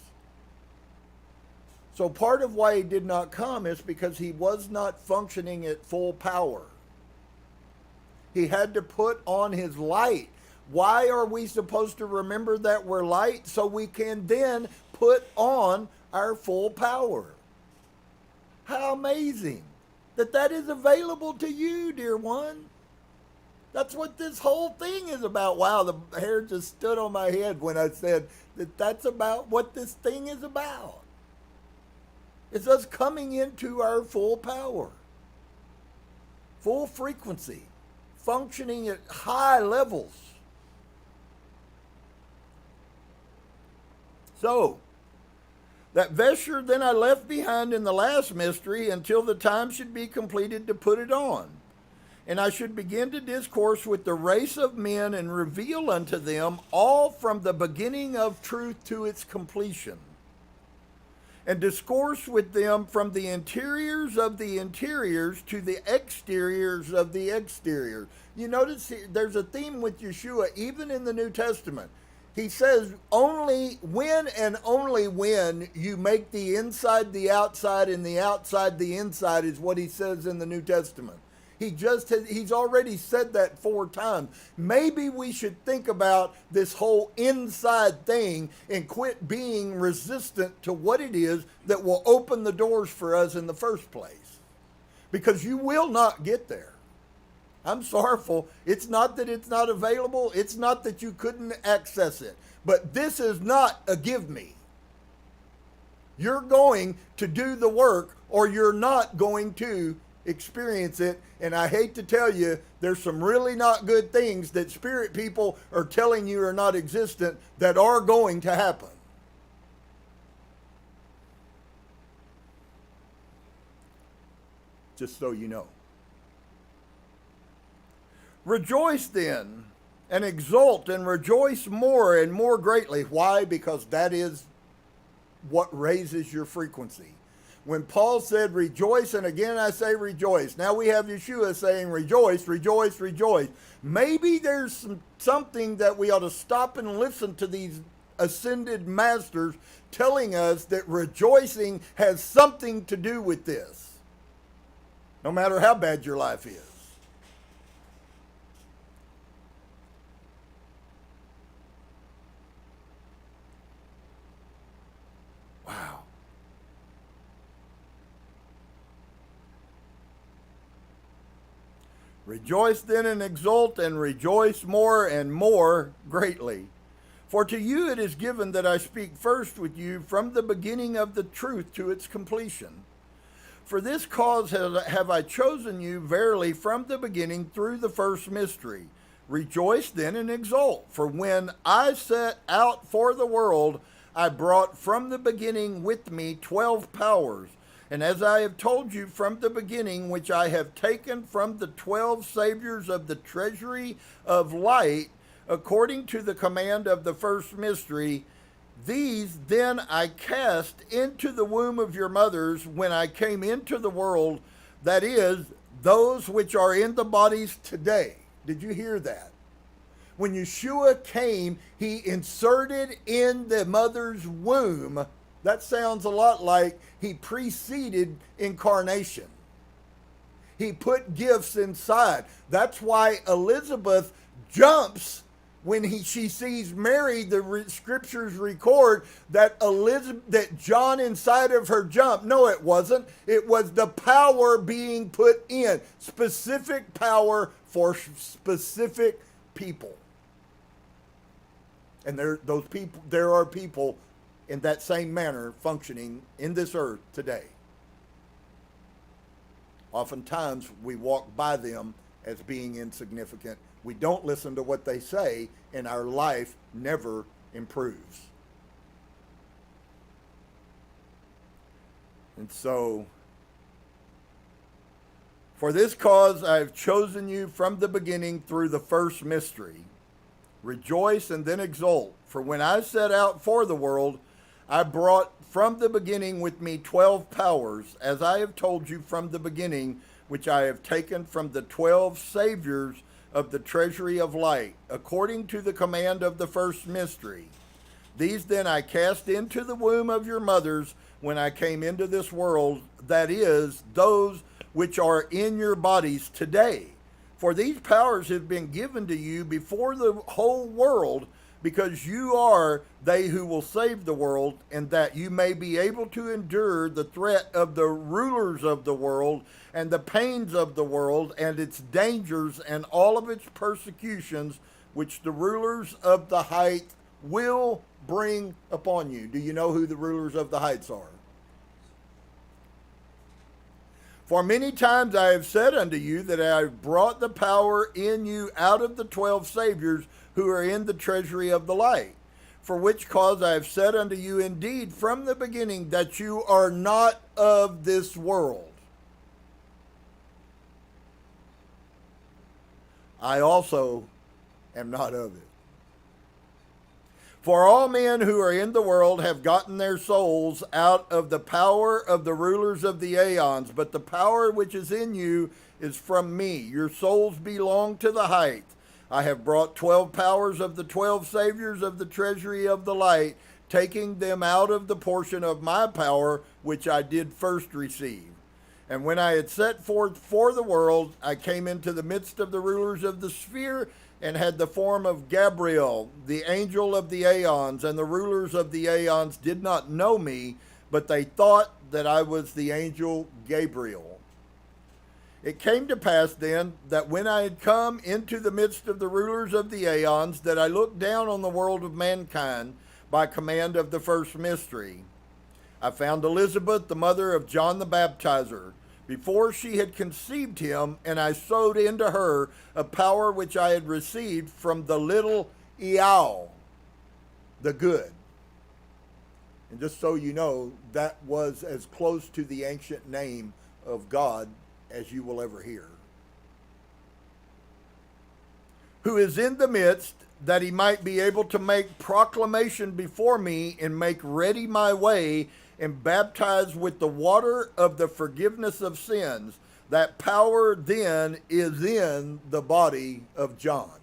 So part of why he did not come is because he was not functioning at full power. He had to put on his light. Why are we supposed to remember that we're light? So we can then put on our full power. How amazing that that is available to you, dear one. That's what this whole thing is about. Wow, the hair just stood on my head when I said that that's about what this thing is about. It's us coming into our full power, full frequency, functioning at high levels. So, that vesture then I left behind in the last mystery until the time should be completed to put it on. And I should begin to discourse with the race of men and reveal unto them all from the beginning of truth to its completion. And discourse with them from the interiors of the interiors to the exteriors of the exterior. You notice here, there's a theme with Yeshua, even in the New Testament. He says only when and only when you make the inside the outside and the outside the inside is what he says in the New Testament. He's already said that 4 times. Maybe we should think about this whole inside thing and quit being resistant to what it is that will open the doors for us in the first place. Because you will not get there. I'm sorrowful. It's not that it's not available. It's not that you couldn't access it. But this is not a give me. You're going to do the work or you're not going to experience it. And I hate to tell you, there's some really not good things that spirit people are telling you are not existent that are going to happen. Just so you know. Rejoice then, and exult and rejoice more and more greatly. Why? Because that is what raises your frequency. When Paul said rejoice, and again I say rejoice. Now we have Yeshua saying rejoice, rejoice, rejoice. Maybe there's something that we ought to stop and listen to these ascended masters telling us that rejoicing has something to do with this. No matter how bad your life is. Wow. Rejoice then and exult and rejoice more and more greatly. For to you it is given that I speak first with you from the beginning of the truth to its completion. For this cause have I chosen you verily from the beginning through the first mystery. Rejoice then and exult. For when I set out for the world, I brought from the beginning with me 12 powers. And as I have told you from the beginning, which I have taken from the 12 saviors of the treasury of light, according to the command of the first mystery, these then I cast into the womb of your mothers when I came into the world, that is, those which are in the bodies today. Did you hear that? When Yeshua came, he inserted in the mother's womb. That sounds a lot like he preceded incarnation. He put gifts inside. That's why Elizabeth jumps when she sees Mary, the scriptures record that that John inside of her jumped. No, it wasn't. It was the power being put in, specific power for specific people. And there are people in that same manner functioning in this earth today. Oftentimes we walk by them as being insignificant. We don't listen to what they say, and our life never improves. And so, for this cause I have chosen you from the beginning through the first mystery. Rejoice and then exult, for when I set out for the world, I brought from the beginning with me 12 powers, as I have told you from the beginning, which I have taken from the 12 saviors of the treasury of light, according to the command of the first mystery. These then I cast into the womb of your mothers when I came into this world, that is, those which are in your bodies today. For these powers have been given to you before the whole world, because you are they who will save the world, and that you may be able to endure the threat of the rulers of the world, and the pains of the world, and its dangers, and all of its persecutions, which the rulers of the height will bring upon you. Do you know who the rulers of the heights are? For many times I have said unto you that I have brought the power in you out of the 12 saviors who are in the treasury of the light. For which cause I have said unto you indeed from the beginning that you are not of this world. I also am not of it. For all men who are in the world have gotten their souls out of the power of the rulers of the aeons, but the power which is in you is from me. Your souls belong to the height. I have brought 12 powers of the 12 saviors of the treasury of the light, taking them out of the portion of my power which I did first receive. And when I had set forth for the world, I came into the midst of the rulers of the sphere, and had the form of Gabriel, the angel of the aeons, and the rulers of the aeons did not know me, but they thought that I was the angel Gabriel. It came to pass then that when I had come into the midst of the rulers of the aeons, that I looked down on the world of mankind by command of the first mystery. I found Elizabeth, the mother of John the Baptizer, before she had conceived him, and I sowed into her a power which I had received from the little Iao, the good. And just so you know, that was as close to the ancient name of God as you will ever hear. Who is in the midst, that he might be able to make proclamation before me and make ready my way, and baptize with the water of the forgiveness of sins. That power then is in the body of John.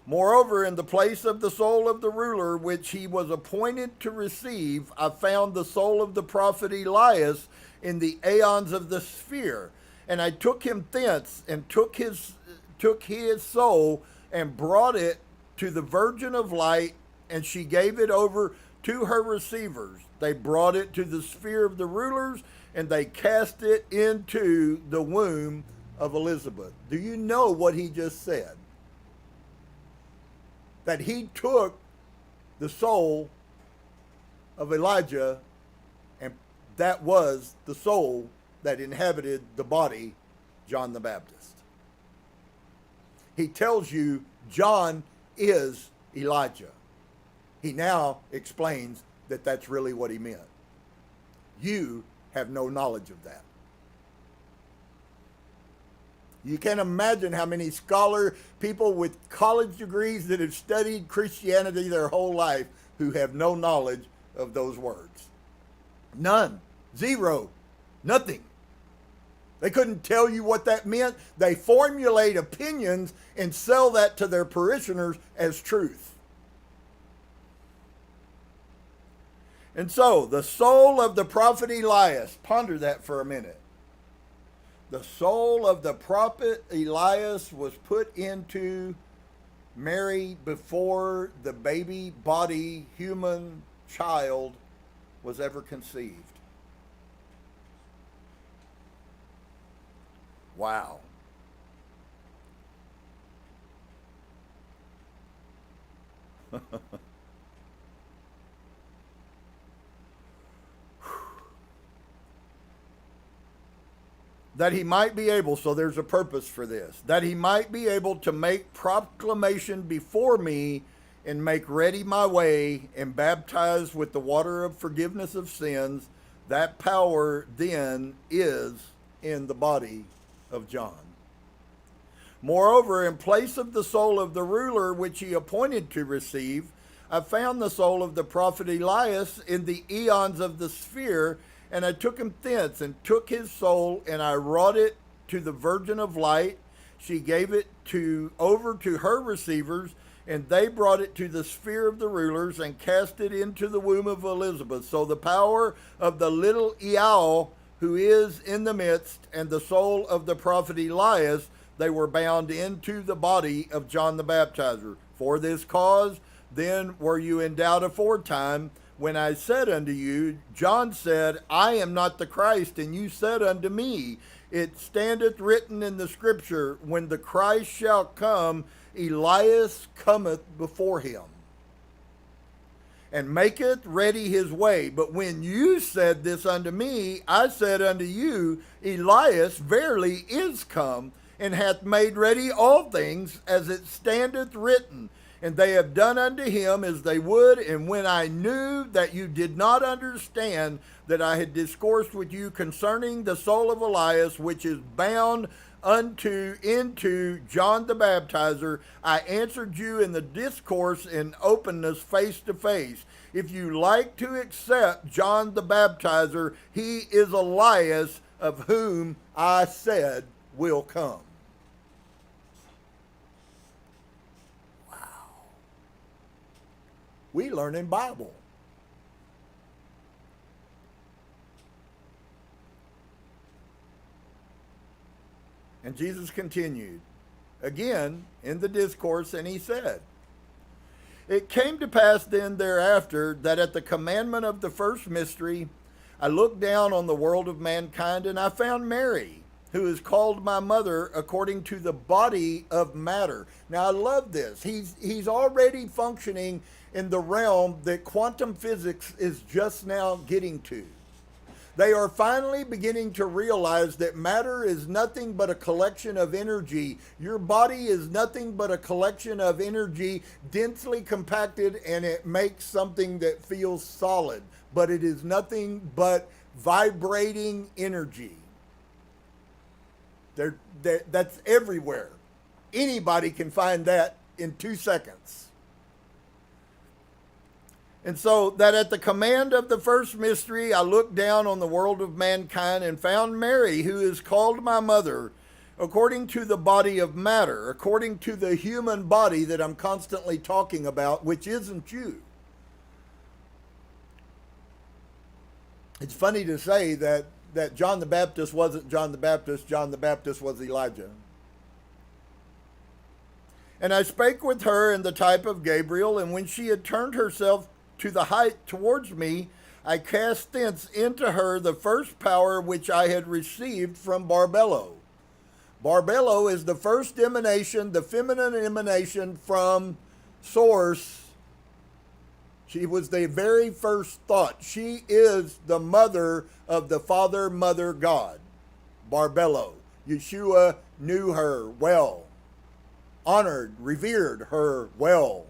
Moreover, in the place of the soul of the ruler, which he was appointed to receive, I found the soul of the prophet Elias in the aeons of the sphere. And I took him thence, and took his soul, and brought it to the Virgin of Light, and she gave it over to her receivers. They brought it to the sphere of the rulers, and they cast it into the womb of Elizabeth. Do you know what he just said? That he took the soul of Elijah, and that was the soul that inhabited the body, John the Baptist. He tells you John is Elijah. He now explains that that's really what he meant. You have no knowledge of that. You can't imagine how many people with college degrees that have studied Christianity their whole life who have no knowledge of those words. None. Zero. Nothing. They couldn't tell you what that meant. They formulate opinions and sell that to their parishioners as truth. And so, the soul of the prophet Elias, ponder that for a minute. The soul of the prophet Elias was put into Mary, before the baby body human child was ever conceived. Wow. That he might be able, so there's a purpose for this, that he might be able to make proclamation before me and make ready my way and baptize with the water of forgiveness of sins. That power then is in the body of John. Moreover, in place of the soul of the ruler which he appointed to receive, I found the soul of the prophet Elias in the eons of the sphere, and I took him thence, and took his soul, and I wrought it to the Virgin of Light. She gave it over to her receivers, and they brought it to the sphere of the rulers, and cast it into the womb of Elizabeth. So the power of the little Iao, who is in the midst, and the soul of the prophet Elias, they were bound into the body of John the Baptizer. For this cause, then were you in doubt aforetime, when I said unto you, John said, I am not the Christ, and you said unto me, it standeth written in the scripture, when the Christ shall come, Elias cometh before him, and maketh ready his way. But when you said this unto me, I said unto you, Elias verily is come, and hath made ready all things, as it standeth written. And they have done unto him as they would. And when I knew that you did not understand that I had discoursed with you concerning the soul of Elias, which is bound into John the Baptizer, I answered you in the discourse in openness face to face. If you like to accept John the Baptizer, he is Elias, of whom I said will come. We learn in Bible. And Jesus continued again in the discourse, and he said, it came to pass then thereafter that at the commandment of the first mystery, I looked down on the world of mankind, and I found Mary, who is called my mother according to the body of matter. Now I love this. He's already functioning in the realm that quantum physics is just now getting to. They are finally beginning to realize that matter is nothing but a collection of energy. Your body is nothing but a collection of energy densely compacted, and it makes something that feels solid. But it is nothing but vibrating energy. That's everywhere. Anybody can find that in 2 seconds. And so that at the command of the first mystery, I looked down on the world of mankind and found Mary, who is called my mother, according to the body of matter, according to the human body that I'm constantly talking about, which isn't you. It's funny to say that John the Baptist wasn't John the Baptist. John the Baptist was Elijah. And I spake with her in the type of Gabriel, and when she had turned herself to the height towards me, I cast thence into her the first power which I had received from Barbello. Barbello is the first emanation, the feminine emanation from Source. She was the very first thought. She is the mother of the Father, Mother, God. Barbello. Yeshua knew her well, honored, revered her well.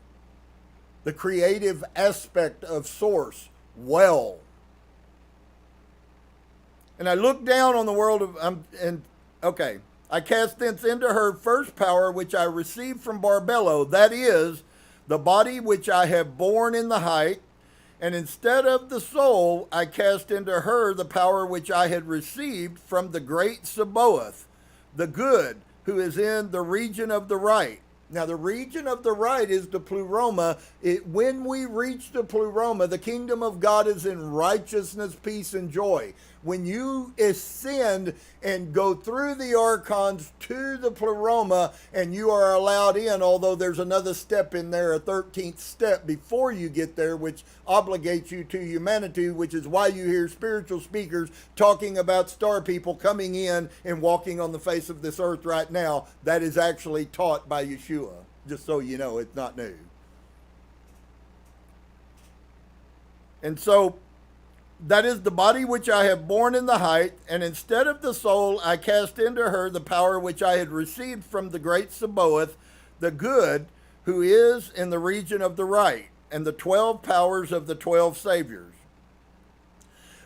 The creative aspect of Source well. And I looked down on the world of, I cast thence into her first power which I received from Barbello, that is, the body which I have borne in the height, and instead of the soul, I cast into her the power which I had received from the great Sabaoth, the good, who is in the region of the right. Now, the region of the right is the pleroma. When we reach the pleroma, the kingdom of God is in righteousness, peace, and joy. when you ascend and go through the archons to the pleroma and you are allowed in, although there's another step in there, a 13th step before you get there, which obligates you to humanity, which is why you hear spiritual speakers talking about star people coming in and walking on the face of this earth right now. That is actually taught by Yeshua, just so you know, it's not new. And so that is the body which I have borne in the height, and instead of the soul I cast into her the power which I had received from the great Sabaoth, the good, who is in the region of the right, and the 12 powers of the 12 saviors.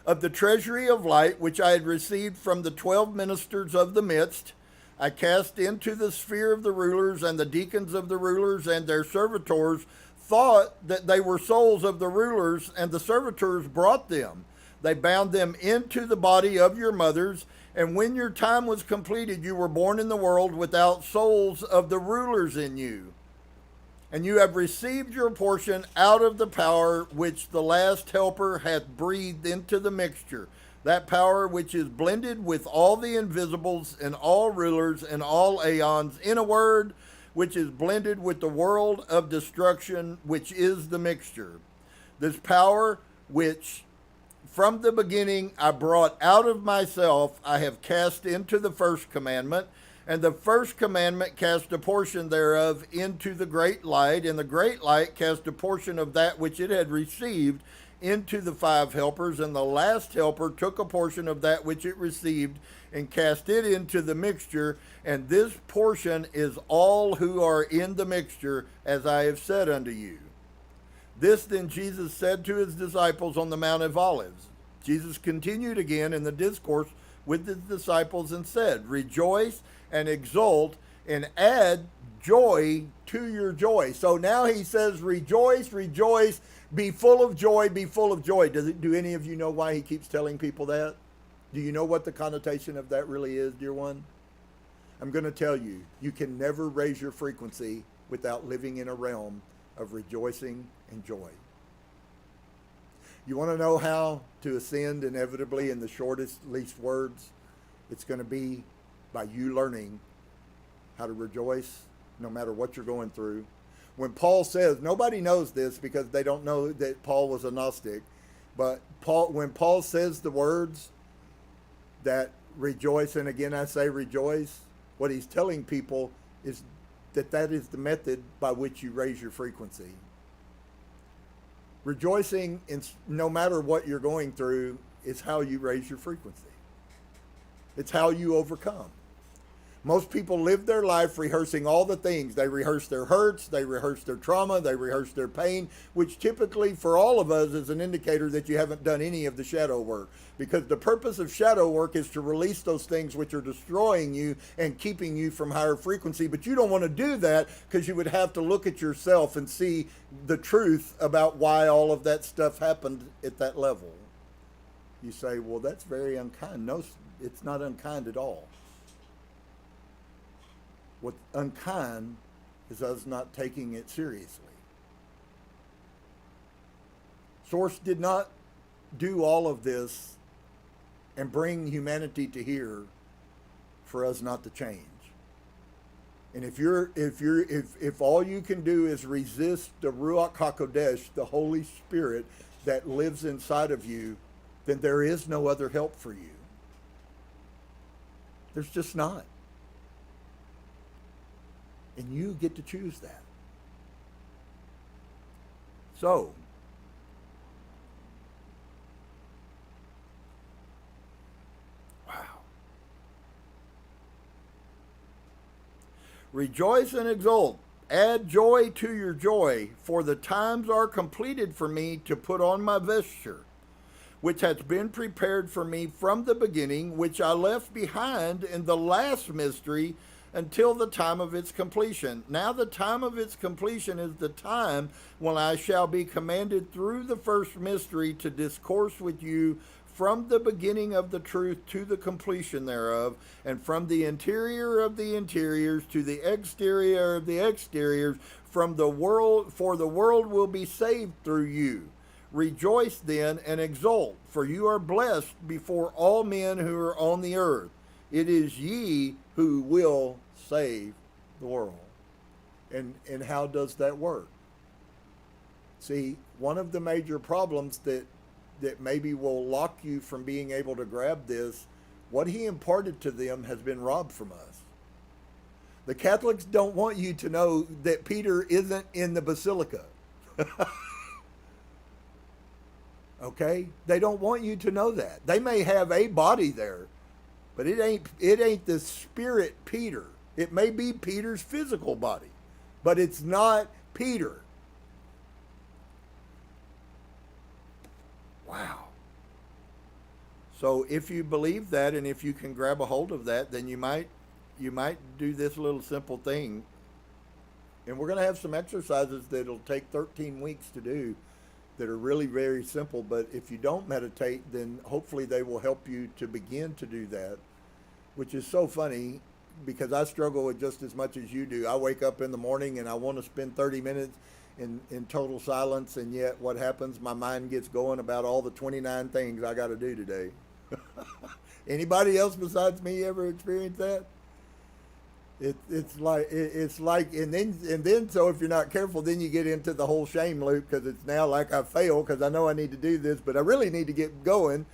Of the treasury of light which I had received from the 12 ministers of the midst, I cast into the sphere of the rulers, and the deacons of the rulers and their servitors thought that they were souls of the rulers, and the servitors brought them. They bound them into the body of your mothers, and when your time was completed, you were born in the world without souls of the rulers in you. And you have received your portion out of the power which the last helper hath breathed into the mixture, that power which is blended with all the invisibles and all rulers and all aeons, in a word, which is blended with the world of destruction, which is the mixture. This power which from the beginning I brought out of myself, I have cast into the first commandment, and the first commandment cast a portion thereof into the great light, and the great light cast a portion of that which it had received into the 5 helpers, and the last helper took a portion of that which it received and cast it into the mixture, and this portion is all who are in the mixture, as I have said unto you. This then Jesus said to his disciples on the Mount of Olives. Jesus continued again in the discourse with his disciples and said, Rejoice and exult and add joy to your joy. So now he says, rejoice, rejoice, be full of joy, be full of joy. Do any of you know why he keeps telling people that? Do you know what the connotation of that really is, dear one? I'm going to tell you, you can never raise your frequency without living in a realm of rejoicing and joy. You want to know how to ascend inevitably in the shortest, least words? It's going to be by you learning how to rejoice no matter what you're going through. When Paul says, nobody knows this because they don't know that Paul was a Gnostic, but when Paul says the words that rejoice, and again I say rejoice, what he's telling people is that is the method by which you raise your frequency. Rejoicing, no matter what you're going through, is how you raise your frequency. It's how you overcome. Most people live their life rehearsing all the things. They rehearse their hurts, they rehearse their trauma, they rehearse their pain, which typically for all of us is an indicator that you haven't done any of the shadow work. Because the purpose of shadow work is to release those things which are destroying you and keeping you from higher frequency. But you don't want to do that because you would have to look at yourself and see the truth about why all of that stuff happened at that level. You say, well, that's very unkind. No, it's not unkind at all. What's unkind is us not taking it seriously. Source did not do all of this and bring humanity to here for us not to change. And if all you can do is resist the Ruach HaKodesh, the Holy Spirit that lives inside of you, then there is no other help for you. There's just not. And you get to choose that. So, wow. Rejoice and exult. Add joy to your joy, for the times are completed for me to put on my vesture, which hath been prepared for me from the beginning, which I left behind in the last mystery, until the time of its completion. Now the time of its completion is the time when I shall be commanded through the first mystery to discourse with you from the beginning of the truth to the completion thereof, and from the interior of the interiors to the exterior of the exteriors, from the world, for the world will be saved through you. Rejoice then and exult, for you are blessed before all men who are on the earth. It is ye who will save the world. And how does that work? See, one of the major problems that maybe will lock you from being able to grab this, what he imparted to them has been robbed from us. The Catholics don't want you to know that Peter isn't in the basilica. Okay? They don't want you to know that. They may have a body there, but it ain't the spirit Peter. It may be Peter's physical body, but it's not Peter. Wow. So if you believe that, and if you can grab a hold of that, then you might do this little simple thing. And we're going to have some exercises that'll take 13 weeks to do that are really very simple. But if you don't meditate, then hopefully they will help you to begin to do that, which is so funny because I struggle with just as much as you do. I wake up in the morning and I want to spend 30 minutes in total silence, and yet what happens? My mind gets going about all the 29 things I got to do today. Anybody else besides me ever experience that? It's like and then so if you're not careful, then you get into the whole shame loop, because it's now like I failed because I know I need to do this, but I really need to get going.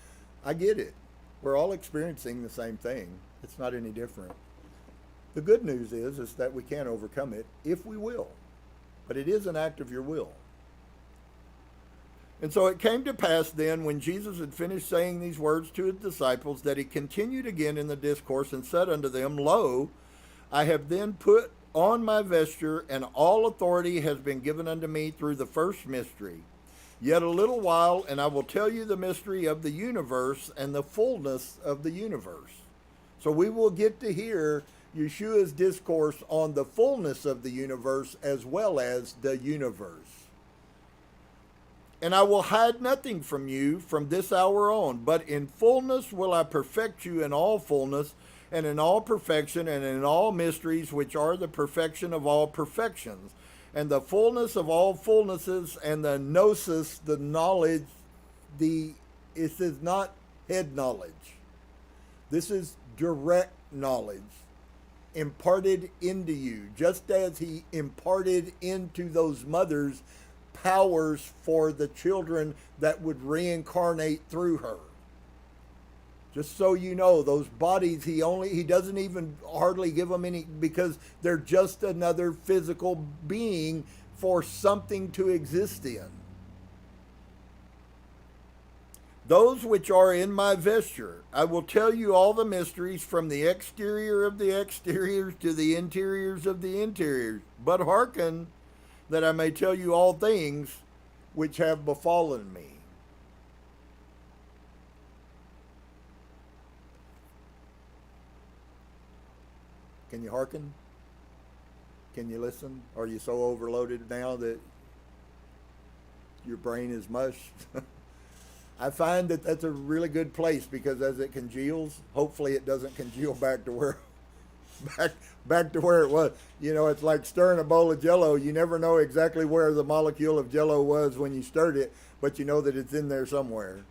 I get it. We're all experiencing the same thing. It's not any different. The good news is that we can overcome it if we will. But it is an act of your will. And so it came to pass then, when Jesus had finished saying these words to his disciples, that he continued again in the discourse and said unto them, Lo, I have then put on my vesture, and all authority has been given unto me through the first mystery. Yet a little while, and I will tell you the mystery of the universe and the fullness of the universe. So we will get to hear Yeshua's discourse on the fullness of the universe as well as the universe. And I will hide nothing from you from this hour on, but in fullness will I perfect you in all fullness, and in all perfection, and in all mysteries, which are the perfection of all perfections, and the fullness of all fullnesses, and the gnosis, the knowledge, it is not head knowledge. This is direct knowledge, imparted into you, just as he imparted into those mothers powers for the children that would reincarnate through her. Just so you know, those bodies, he doesn't even hardly give them any, because they're just another physical being for something to exist in. Those which are in my vesture, I will tell you all the mysteries, from the exterior of the exteriors to the interiors of the interiors. But hearken, that I may tell you all things which have befallen me. Can you hearken? Can you listen? Are you so overloaded now that your brain is mush? I find that that's a really good place, because as it congeals, hopefully it doesn't congeal back to where back to where it was. You know, it's like stirring a bowl of Jell-O. You never know exactly where the molecule of Jell-O was when you stirred it, but you know that it's in there somewhere.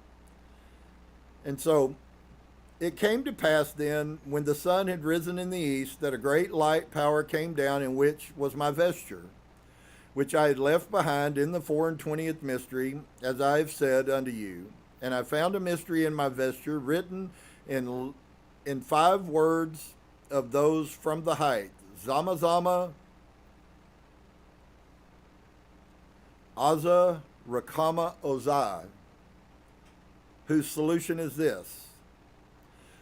And so it came to pass then, when the sun had risen in the east, that a great light power came down, in which was my vesture, which I had left behind in the 24th mystery, as I have said unto you. And I found a mystery in my vesture, written in 5 words of those from the height: Zama Zama, Aza, Rakama, Ozai, whose solution is this: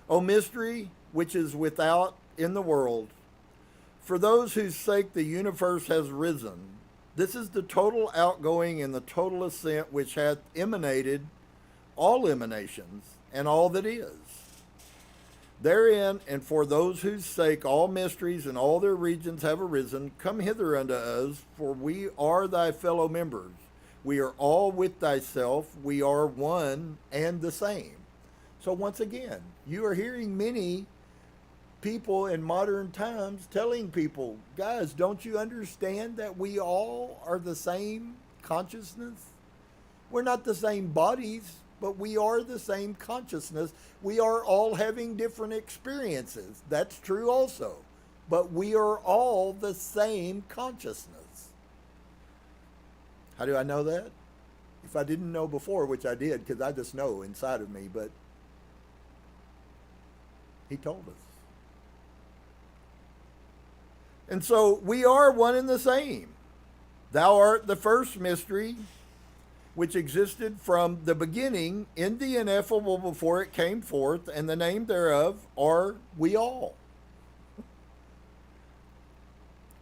O mystery which is without in the world, for those whose sake the universe has risen, this is the total outgoing and the total ascent which hath emanated all emanations and all that is. Therein, and for those whose sake all mysteries and all their regions have arisen, come hither unto us, for we are thy fellow members. We are all with thyself. We are one and the same. So once again, you are hearing many people in modern times telling people, guys, don't you understand that we all are the same consciousness? We're not the same bodies, but we are the same consciousness. We are all having different experiences. That's true also. But we are all the same consciousness. How do I know that? If I didn't know before, which I did, because I just know inside of me, but he told us. And so we are one and the same. Thou art the first mystery which existed from the beginning in the ineffable before it came forth, and the name thereof are we all.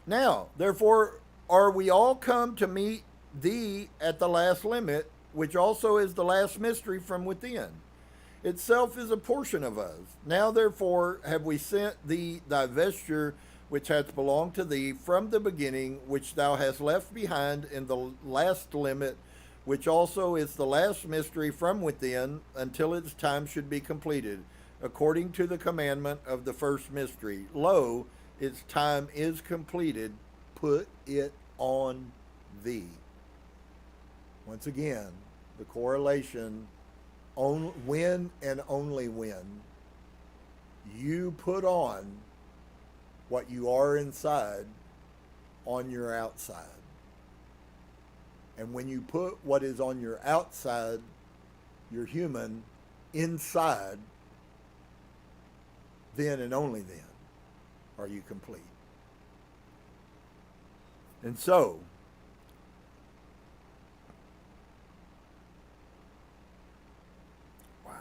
Now, therefore, are we all come to meet thee at the last limit, which also is the last mystery from within. Itself is a portion of us. Now, therefore, have we sent thee thy vesture, which hath belonged to thee from the beginning, which thou hast left behind in the last limit, which also is the last mystery from within, until its time should be completed, according to the commandment of the first mystery. Lo, its time is completed, put it on thee. Once again, the correlation, when and only when you put on what you are inside on your outside. And when you put what is on your outside, your human, inside, then and only then are you complete. And so, wow,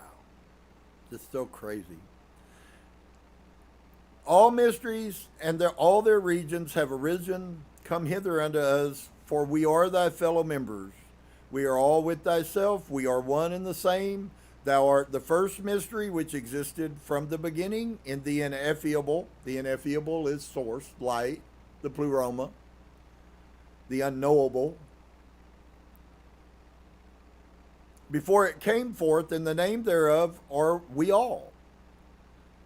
just so crazy. All mysteries and all their regions have arisen, come hither unto us, for we are thy fellow members. We are all with thyself, we are one and the same. Thou art the first mystery which existed from the beginning in the ineffable. The ineffable is source, light, the pleroma, the unknowable. Before it came forth, in the name thereof are we all.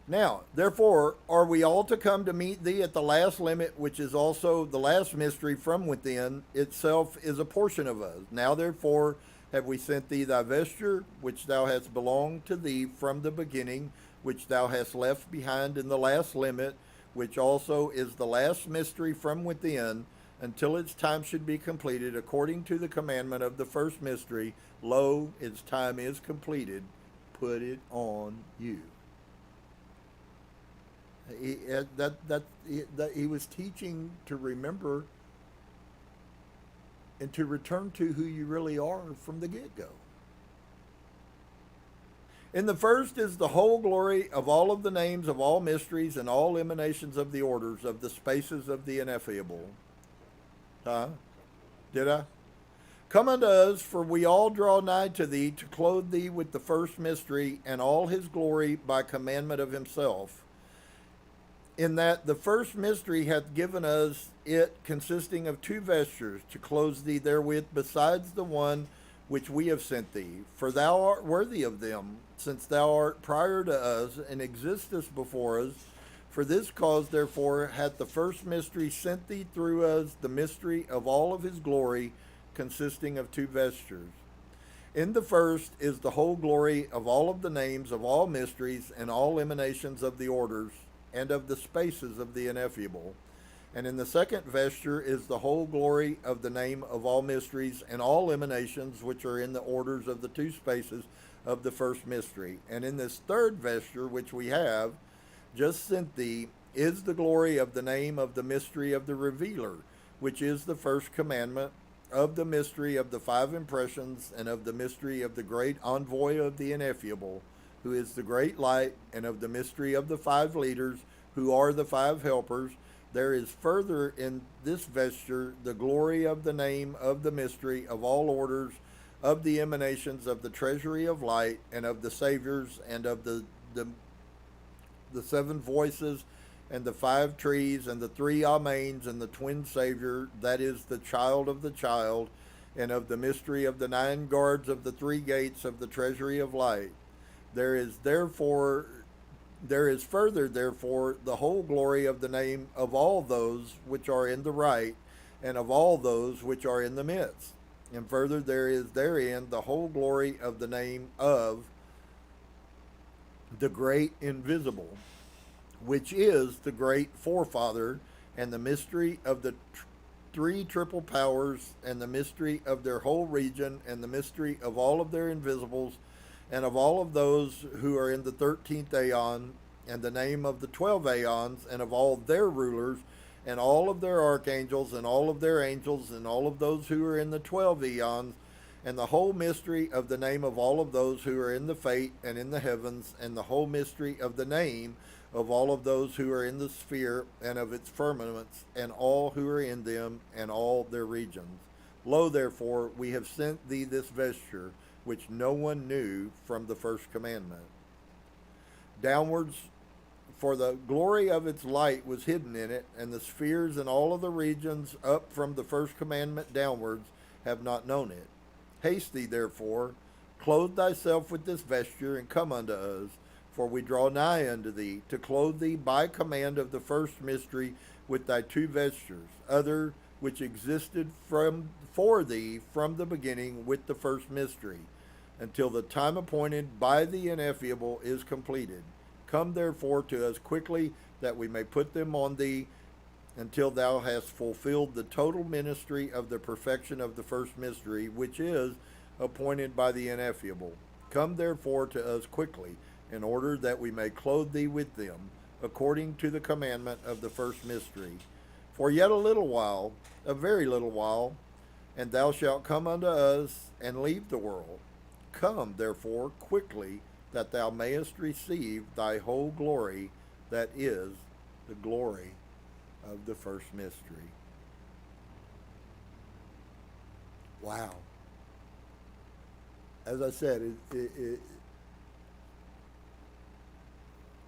Now, therefore, are we all to come to meet thee at the last limit, which is also the last mystery from within, itself is a portion of us. Now, therefore, have we sent thee thy vesture, which thou hast belonged to thee from the beginning, which thou hast left behind in the last limit, which also is the last mystery from within, until its time should be completed, according to the commandment of the first mystery. Lo, its time is completed, put it on you. He was teaching to remember and to return to who you really are from the get-go. In the first is the whole glory of all of the names of all mysteries and all emanations of the orders of the spaces of the ineffable. Did I? Come unto us, for we all draw nigh to thee to clothe thee with the first mystery and all his glory by commandment of himself. In that the first mystery hath given us it, consisting of two vestures, to clothe thee therewith, besides the one which we have sent thee. For thou art worthy of them, since thou art prior to us, and existest before us. For this cause, therefore, hath the first mystery sent thee through us the mystery of all of his glory, consisting of two vestures. In the first is the whole glory of all of the names of all mysteries and all emanations of the orders, and of the spaces of the ineffable. And in the second vesture is the whole glory of the name of all mysteries and all emanations which are in the orders of the two spaces of the first mystery. And in this third vesture which we have just sent thee is the glory of the name of the mystery of the revealer, which is the first commandment, of the mystery of the five impressions, and of the mystery of the great envoy of the ineffable, who is the great light, and of the mystery of the five leaders, who are the five helpers. There is further in this vesture the glory of the name of the mystery of all orders, of the emanations of the treasury of light, and of the saviors, and of the seven voices, and the five trees, and the three amens, and the twin savior, that is the child of the child, and of the mystery of the 9 guards of the 3 gates of the treasury of light. There is further, therefore, the whole glory of the name of all those which are in the right, and of all those which are in the midst, And further, there is therein the whole glory of the name of the great invisible, which is the great forefather, and the mystery of the three triple powers, and the mystery of their whole region, and the mystery of all of their invisibles, and of all of those who are in the 13th aeon, and the name of the 12 aeons, and of all their rulers, and all of their archangels, and all of their angels, and all of those who are in the 12 eons, and the whole mystery of the name of all of those who are in the fate and in the heavens, and the whole mystery of the name of all of those who are in the sphere and of its firmaments, and all who are in them, and all their regions. Lo, therefore, we have sent thee this vesture, which no one knew from the first commandment. Downwards, for the glory of its light was hidden in it, and the spheres and all of the regions up from the first commandment downwards have not known it. Haste thee, therefore, clothe thyself with this vesture, and come unto us, for we draw nigh unto thee, to clothe thee by command of the first mystery with thy two vestures, other which existed for thee from the beginning with the first mystery, until the time appointed by the ineffable is completed. Come therefore to us quickly, that we may put them on thee, until thou hast fulfilled the total ministry of the perfection of the first mystery, which is appointed by the ineffable. Come therefore to us quickly, in order that we may clothe thee with them, according to the commandment of the first mystery. For yet a little while, a very little while, and thou shalt come unto us, and leave the world. Come therefore quickly, that thou mayest receive thy whole glory, that is the glory of the first mystery. Wow. As I said,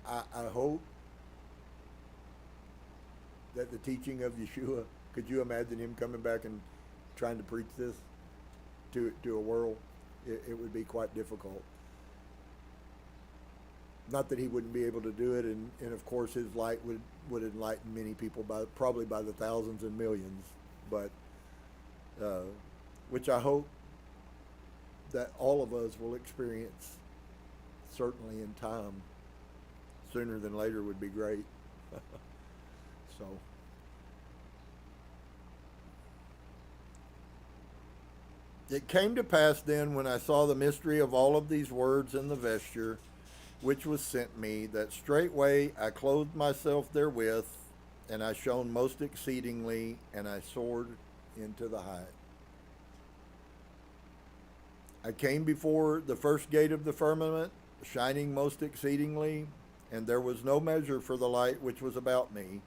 I hope that the teaching of Yeshua, could you imagine him coming back and trying to preach this to a world? It would be quite difficult. Not that he wouldn't be able to do it, and of course his light would enlighten many people, probably by the thousands and millions, but which I hope that all of us will experience, certainly in time. Sooner than later would be great. So, it came to pass then, when I saw the mystery of all of these words in the vesture which was sent me, that straightway I clothed myself therewith, and I shone most exceedingly, and I soared into the height. I came before the first gate of the firmament, shining most exceedingly, and there was no measure for the light which was about me.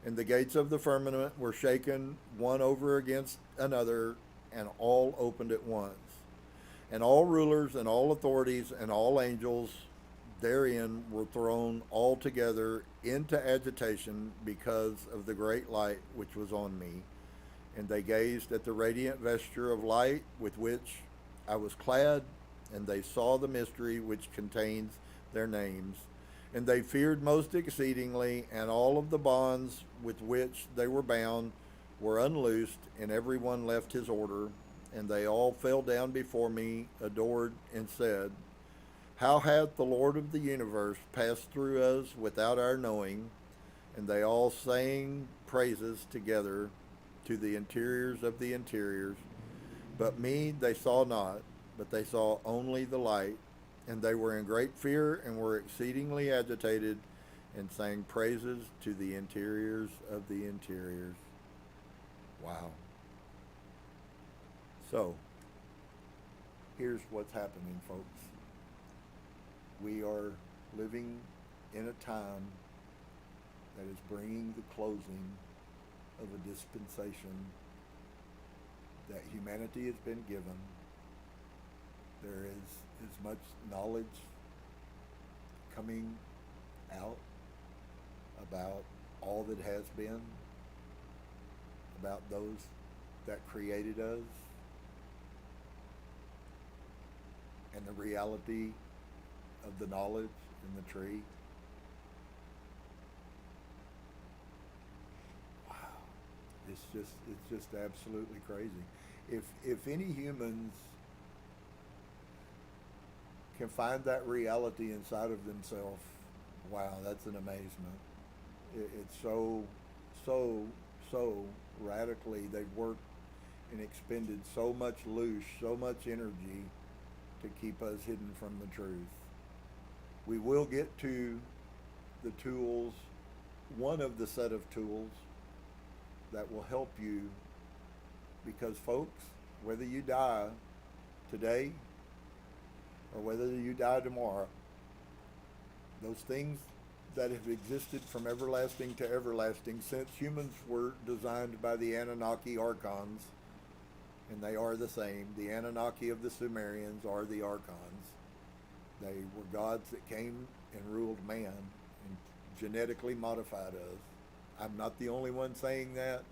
And the gates of the firmament were shaken one over against another, and all opened at once. And all rulers and all authorities and all angels therein were thrown all together into agitation because of the great light which was on me. And they gazed at the radiant vesture of light with which I was clad, and they saw the mystery which contains their names. And they feared most exceedingly, and all of the bonds with which they were bound were unloosed, and every one left his order. And they all fell down before me, adored, and said, How hath the Lord of the universe passed through us without our knowing? And they all sang praises together to the interiors of the interiors. But me they saw not, but they saw only the light. And they were in great fear, and were exceedingly agitated, and sang praises to the interiors of the interiors. Wow. So, here's what's happening, folks. We are living in a time that is bringing the closing of a dispensation that humanity has been given. There is as much knowledge coming out about all that has been, about those that created us, and the reality of the knowledge in the tree. Wow. It's just absolutely crazy. If any humans can find that reality inside of themselves, wow, that's an amazement. It's so radically, they've worked and expended so much loose, so much energy to keep us hidden from the truth. We will get to the tools, one of the set of tools that will help you, because folks, whether you die today or whether you die tomorrow, those things that have existed from everlasting to everlasting since humans were designed by the Anunnaki Archons, and they are the same. The Anunnaki of the Sumerians are the Archons. They were gods that came and ruled man and genetically modified us. I'm not the only one saying that.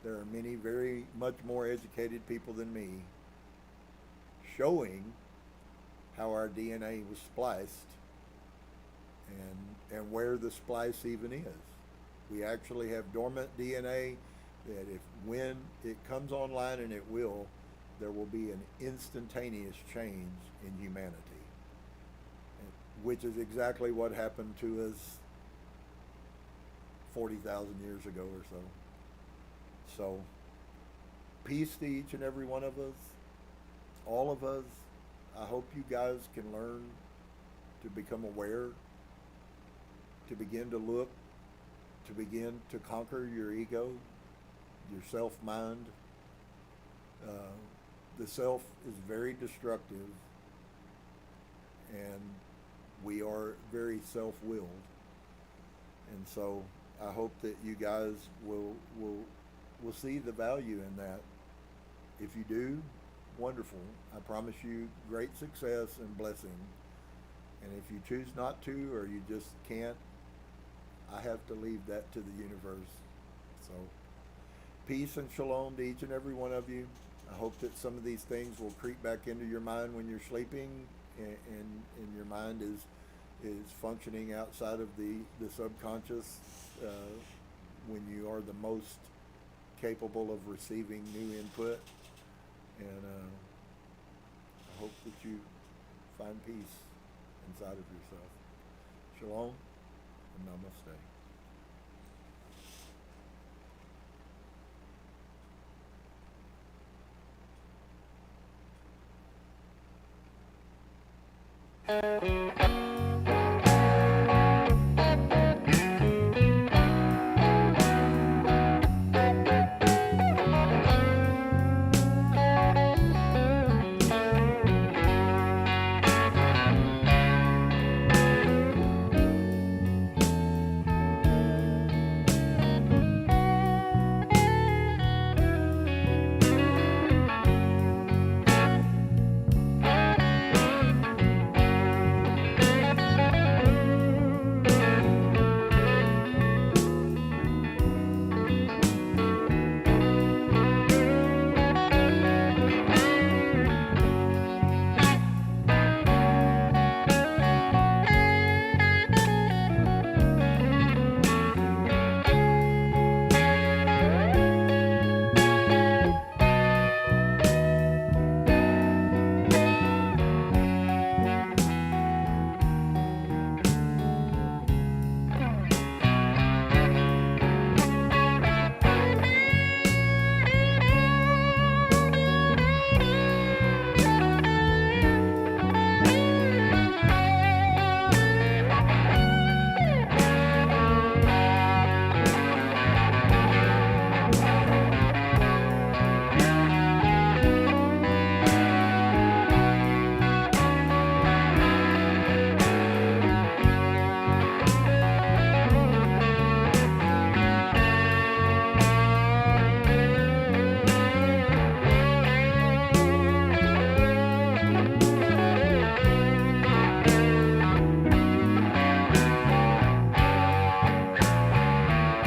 There are many very much more educated people than me showing how our DNA was spliced and where the splice even is. We actually have dormant DNA that when it comes online, and it will, there will be an instantaneous change in humanity, which is exactly what happened to us 40,000 years ago or so. So, peace to each and every one of us, all of us. I hope you guys can learn to become aware, to begin to look, to begin to conquer your ego, your self-mind. The self is very destructive, and we are very self-willed. And so I hope that you guys will see the value in that. If you do, wonderful. I promise you great success and blessing. And if you choose not to, or you just can't, I have to leave that to the universe. So, peace and shalom to each and every one of you. I hope that some of these things will creep back into your mind when you're sleeping, and your mind is functioning outside of the subconscious when you are the most capable of receiving new input. And I hope that you find peace inside of yourself. Shalom and namaste.